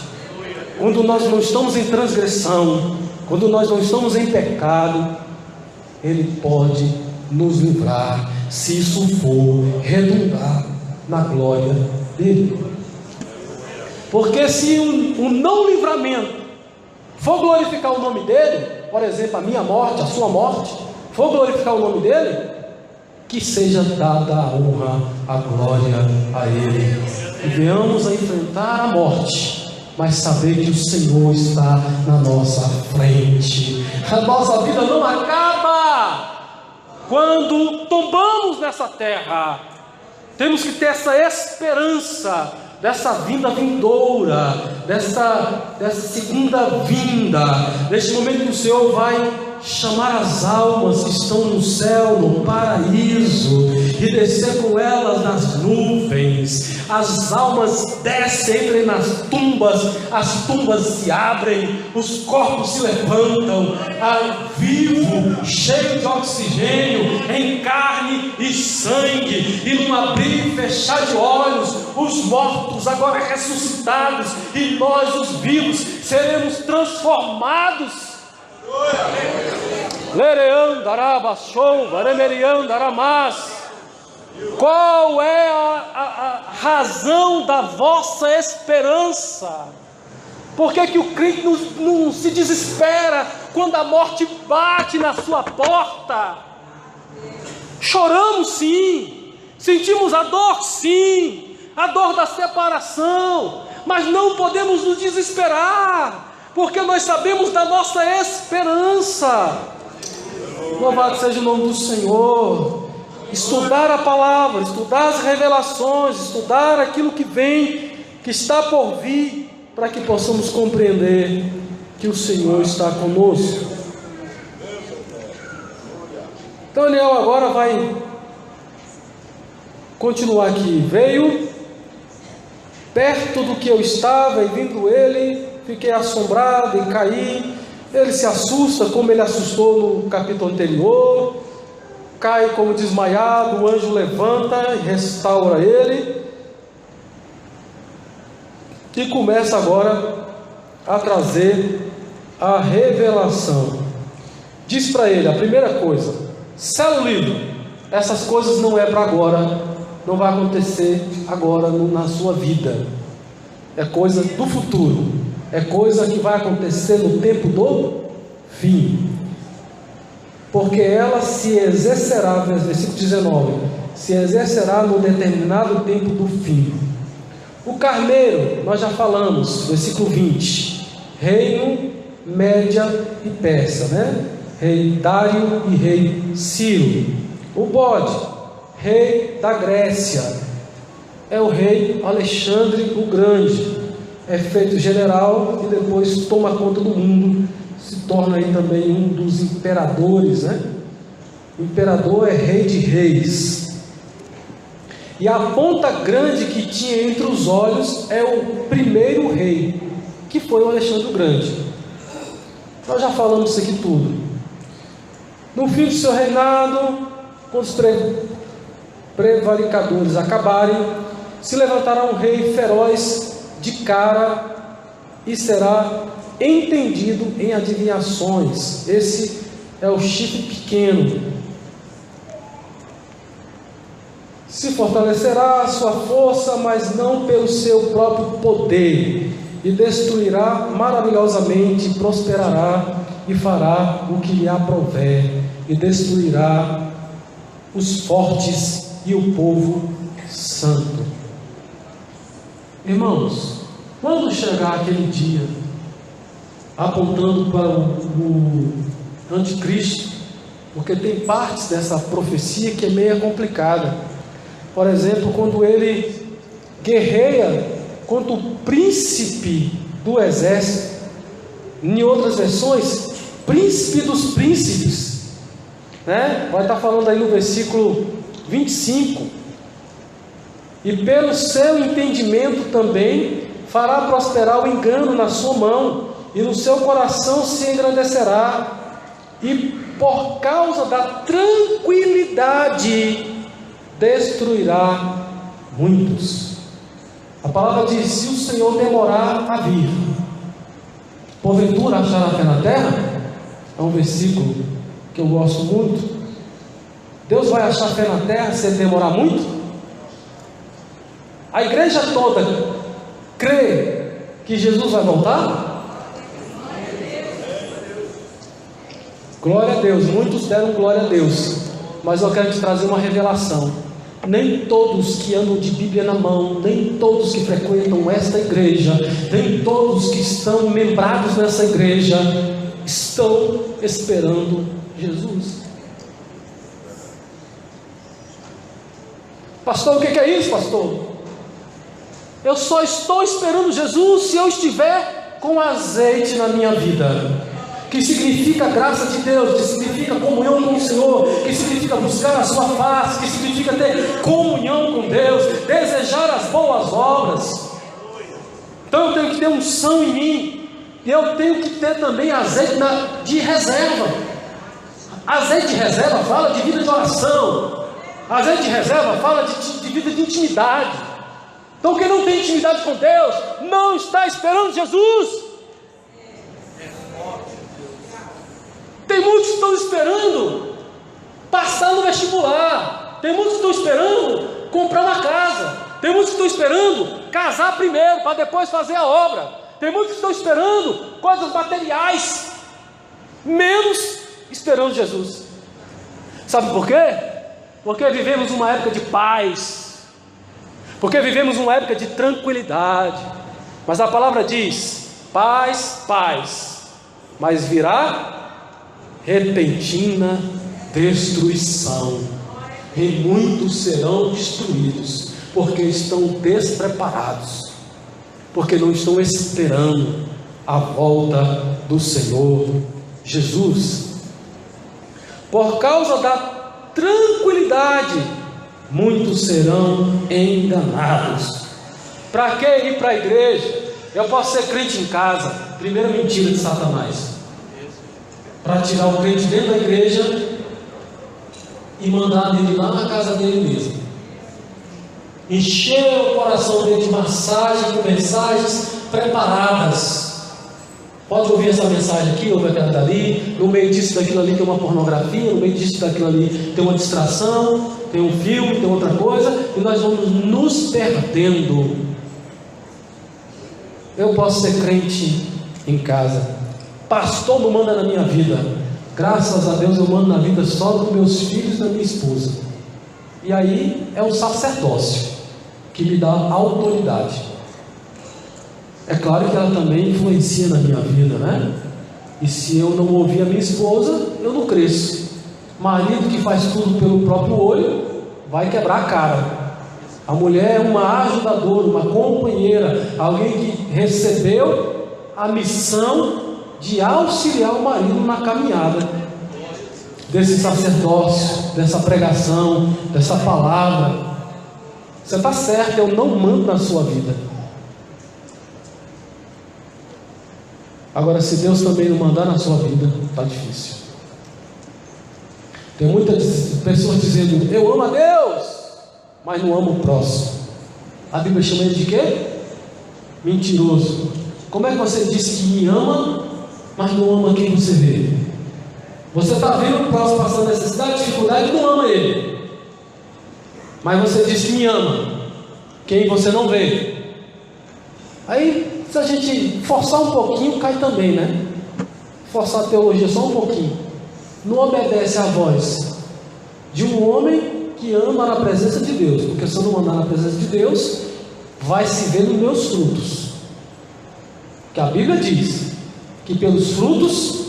Quando nós não estamos em transgressão, quando nós não estamos em pecado, Ele pode nos livrar, se isso for redundar na glória dEle. Porque se um não livramento for glorificar o nome dEle, por exemplo, a minha morte, a sua morte, for glorificar o nome dEle, que seja dada a honra, a glória a Ele, e venhamos a enfrentar a morte, mas saber que o Senhor está na nossa frente. A nossa vida não acaba quando tombamos nessa terra. Temos que ter essa esperança dessa vinda vindoura, dessa segunda vinda, deste momento que o Senhor vai chamar as almas que estão no céu, no paraíso, e descer com elas nas nuvens. As almas descem, entrem nas tumbas, as tumbas se abrem, os corpos se levantam, vivo, cheio de oxigênio, em carne e sangue, e num abrir e fechar de olhos, os mortos agora ressuscitados, e nós, os vivos, seremos transformados. Qual é a razão da vossa esperança? Por que o crente não se desespera quando a morte bate na sua porta? Choramos sim, sentimos a dor sim, a dor da separação, mas não podemos nos desesperar, porque nós sabemos da nossa esperança. Louvado seja o nome do Senhor. Estudar a palavra, estudar as revelações, estudar aquilo que vem, que está por vir, para que possamos compreender que o Senhor está conosco. Então Daniel agora vai continuar aqui. Veio perto do que eu estava, e vindo ele, fiquei assombrado e caí. Ele se assusta, como ele assustou no capítulo anterior, cai como desmaiado. O anjo levanta e restaura ele, e começa agora a trazer a revelação. Diz para ele a primeira coisa: sela o livro. Essas coisas não é para agora, não vai acontecer agora na sua vida, é coisa do futuro, é coisa que vai acontecer no tempo do fim, porque ela se exercerá, versículo 19, se exercerá no determinado tempo do fim. O carneiro, nós já falamos, versículo 20, reino, Média e Persa, né? Rei Dário e rei Ciro. O bode, rei da Grécia, é o rei Alexandre o Grande, é feito general e depois toma conta do mundo, se torna aí também um dos imperadores, né? O imperador é rei de reis. E a ponta grande que tinha entre os olhos é o primeiro rei, que foi o Alexandre o Grande. Nós já falamos isso aqui tudo. No fim do seu reinado, quando os prevaricadores acabarem, se levantará um rei feroz de cara e será entendido em adivinhações. Esse é o chifre pequeno. Se fortalecerá a sua força, mas não pelo seu próprio poder, e destruirá maravilhosamente, prosperará e fará o que lhe aprouver, e destruirá os fortes e o povo santo. Irmãos, quando chegar aquele dia, apontando para o anticristo, porque tem partes dessa profecia que é meio complicada. Por exemplo, quando ele guerreia contra o príncipe do exército, em outras versões, príncipe dos príncipes, né? Vai estar falando aí no versículo 25. E pelo seu entendimento também fará prosperar o engano na sua mão, e no seu coração se engrandecerá, e por causa da tranquilidade destruirá muitos. A palavra diz: se o Senhor demorar a vir, porventura achará fé na terra? É um versículo que eu gosto muito. Deus vai achar fé na terra se ele demorar muito? A igreja toda crê que Jesus vai voltar? Glória a Deus. Muitos deram glória a Deus, mas eu quero te trazer uma revelação. Nem todos que andam de Bíblia na mão, nem todos que frequentam esta igreja, nem todos que estão membrados nessa igreja estão esperando Jesus. Pastor, o que é isso, pastor? Eu só estou esperando Jesus se eu estiver com azeite na minha vida, que significa graça de Deus, que significa comunhão com o Senhor, que significa buscar a sua face, que significa ter comunhão com Deus, desejar as boas obras. Então eu tenho que ter unção em mim, e eu tenho que ter também azeite de reserva. Azeite de reserva fala de vida de oração, azeite de reserva fala de vida de intimidade. Então quem não tem intimidade com Deus não está esperando Jesus. Tem muitos que estão esperando passar no vestibular. Tem muitos que estão esperando comprar uma casa. Tem muitos que estão esperando casar primeiro, para depois fazer a obra. Tem muitos que estão esperando coisas materiais, menos esperando Jesus. Sabe por quê? Porque vivemos uma época de paz, porque vivemos uma época de tranquilidade. Mas a palavra diz: paz, paz, mas virá repentina destruição, e muitos serão destruídos, porque estão despreparados, porque não estão esperando a volta do Senhor Jesus. Por causa da tranquilidade, muitos serão enganados. Para que ir para a igreja? Eu posso ser crente em casa. Primeira mentira de Satanás, para tirar o crente dentro da igreja e mandar ele lá na casa dele mesmo, encher o coração dele de massagem, com mensagens preparadas. Pode ouvir essa mensagem aqui, ouve aquela dali, no meio disso daquilo ali tem uma pornografia, no meio disso daquilo ali tem uma distração, tem um filme, tem outra coisa, e nós vamos nos perdendo. Eu posso ser crente em casa. Pastor não manda na minha vida. Graças a Deus eu mando na vida só dos meus filhos e da minha esposa. E aí é o sacerdócio que me dá autoridade. É claro que ela também influencia na minha vida, né? E se eu não ouvir a minha esposa, eu não cresço. Marido que faz tudo pelo próprio olho vai quebrar a cara. A mulher é uma ajudadora, uma companheira, alguém que recebeu a missão de auxiliar o marido na caminhada desse sacerdócio, dessa pregação, dessa palavra. Você está certo, eu não mando na sua vida. Agora, se Deus também não mandar na sua vida, está difícil. Tem muitas pessoas dizendo: eu amo a Deus, mas não amo o próximo. A Bíblia chama ele de quê? Mentiroso. Como é que você disse que me ama, mas não ama quem você vê? Você está vendo o próximo passando necessidade, dificuldade, e não ama ele. Mas você diz que me ama quem você não vê. Aí, se a gente forçar um pouquinho, cai também, né? Forçar a teologia só um pouquinho. Não obedece à voz de um homem que ama na presença de Deus. Porque se eu não andar na presença de Deus, vai se ver nos meus frutos. Que a Bíblia diz que pelos frutos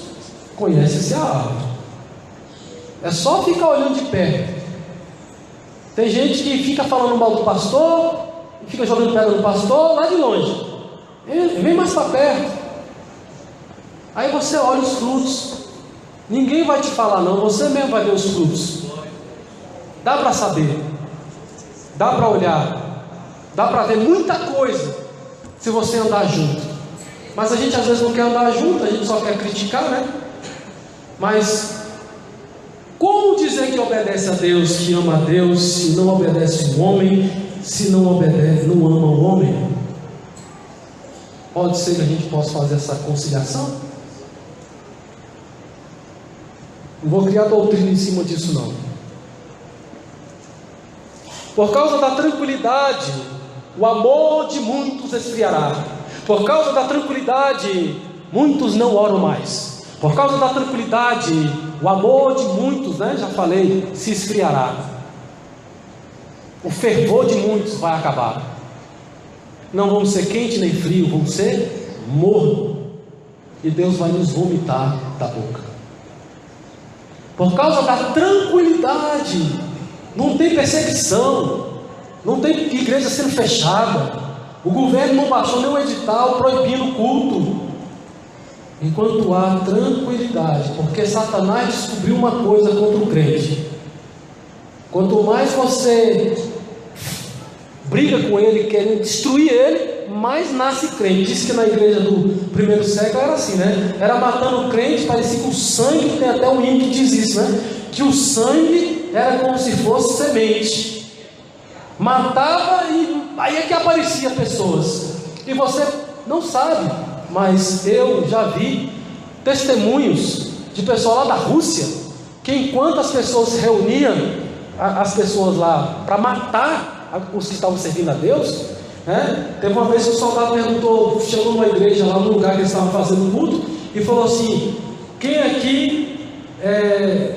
conhece-se a árvore. É só ficar olhando de perto. Tem gente que fica falando mal do pastor, fica jogando pedra no pastor lá de longe. Vem mais para perto. Aí você olha os frutos. Ninguém vai te falar não, você mesmo vai ver os frutos. Dá para saber, dá para olhar, dá para ver muita coisa se você andar junto. Mas a gente às vezes não quer andar junto, a gente só quer criticar, né? Mas como dizer que obedece a Deus, que ama a Deus, se não obedece o homem, se não obedece, não ama o homem? Pode ser que a gente possa fazer essa conciliação? Não vou criar doutrina em cima disso não. Por causa da tranquilidade, o amor de muitos esfriará. Por causa da tranquilidade, muitos não oram mais. Por causa da tranquilidade, o amor de muitos, né, já falei, se esfriará. O fervor de muitos vai acabar. Não vão ser quente nem frio, vão ser morno. E Deus vai nos vomitar da boca. Por causa da tranquilidade, não tem perseguição, não tem igreja sendo fechada, o governo não baixou nenhum edital proibindo o culto. Enquanto há tranquilidade, porque Satanás descobriu uma coisa contra o crente: quanto mais você briga com ele, querendo destruir ele, mais nasce crente. Diz que na igreja do primeiro século era assim, né? Era matando o crente, parecia que o sangue, tem até um hino que diz isso, né? Que o sangue era como se fosse semente, matava e aí é que aparecia pessoas, e você não sabe, mas eu já vi testemunhos de pessoal lá da Rússia, que enquanto as pessoas se reuniam, as pessoas lá, para matar os que estavam servindo a Deus, né? Teve uma vez que o soldado perguntou, chegou numa igreja lá no lugar que eles estavam fazendo culto, e falou assim: quem aqui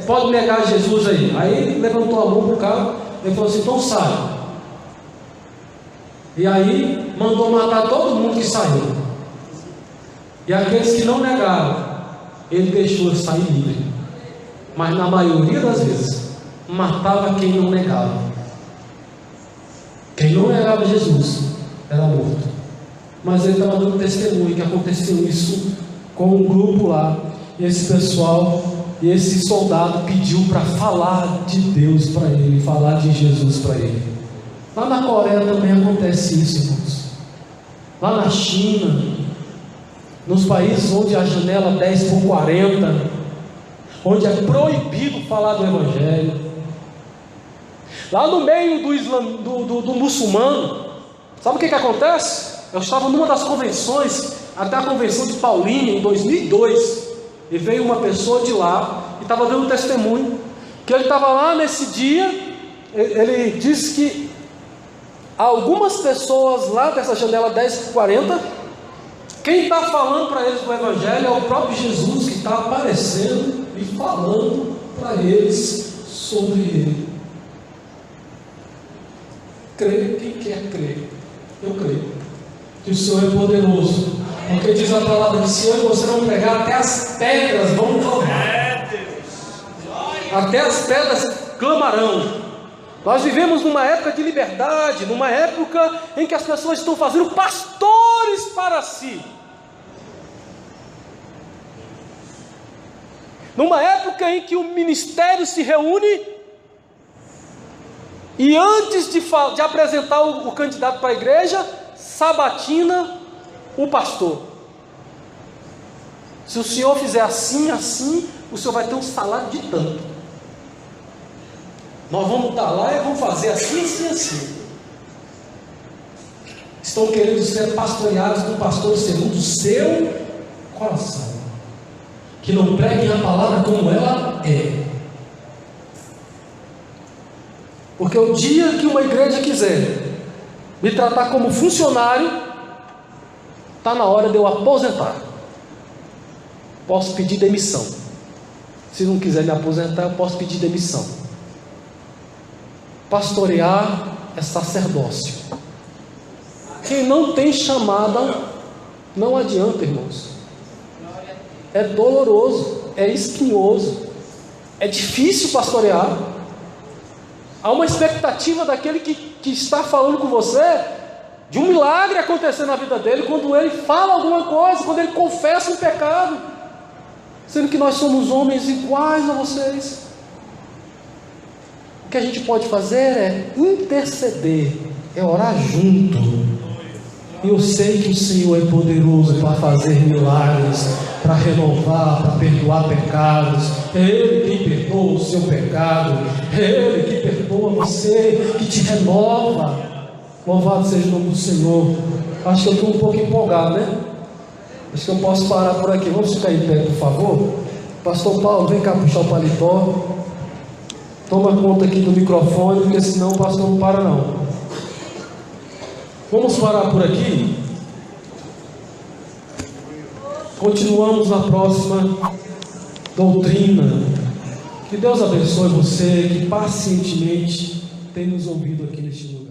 pode negar Jesus aí? Aí levantou a mão para o cara, ele falou assim: então sai. E aí mandou matar todo mundo que saiu. E aqueles que não negaram, ele deixou sair livre. Mas na maioria das vezes, matava quem não negava. Quem não negava Jesus era morto. Mas ele estava dando testemunho que aconteceu isso com um grupo lá. E esse pessoal, e esse soldado pediu para falar de Deus para ele, falar de Jesus para ele. Lá na Coreia também acontece isso, irmãos. Lá na China, nos países onde a janela 10/40, onde é proibido falar do Evangelho, lá no meio do muçulmano, sabe o que acontece? Eu estava numa das convenções, até a convenção de Paulínia, em 2002, e veio uma pessoa de lá, e estava dando testemunho, que ele estava lá nesse dia. Ele disse que algumas pessoas lá dessa janela 10/40, quem está falando para eles do Evangelho é o próprio Jesus, que está aparecendo e falando para eles sobre ele. Creio, quem quer crer? Eu creio que o Senhor é poderoso, porque diz a palavra que se eu e você não pregar, até as pedras vão clamar, até as pedras clamarão. Nós vivemos numa época de liberdade, numa época em que as pessoas estão fazendo pastores para si. numa época em que o ministério se reúne e antes de apresentar o candidato para a igreja, sabatina o pastor. Se o senhor fizer assim, assim, o senhor vai ter um salário de tanto. Nós vamos estar lá e vamos fazer assim, assim, assim. Estão querendo ser pastoreados por pastor segundo o seu coração, que não preguem a palavra como ela é. Porque o dia que uma igreja quiser me tratar como funcionário, está na hora de eu aposentar. Posso pedir demissão. Se não quiser me aposentar, eu posso pedir demissão. Pastorear é sacerdócio. Quem não tem chamada, não adianta, irmãos. É doloroso, é espinhoso, é difícil pastorear. Há uma expectativa daquele que está falando com você, de um milagre acontecer na vida dele, quando ele fala alguma coisa, quando ele confessa um pecado, sendo que nós somos homens iguais a vocês. O que a gente pode fazer é interceder, é orar junto. E eu sei que o Senhor é poderoso para fazer milagres, para renovar, para perdoar pecados. É Ele quem perdoa o seu pecado, é Ele que perdoa você, que te renova. Louvado seja o nome do Senhor. Acho que eu estou um pouco empolgado, né? Acho que eu posso parar por aqui. Vamos ficar em pé, por favor. Pastor Paulo, vem cá puxar o paletó. Toma conta aqui do microfone, porque senão o pastor não para não. Vamos parar por aqui. Continuamos na próxima doutrina. Que Deus abençoe você que pacientemente tem nos ouvido aqui neste lugar.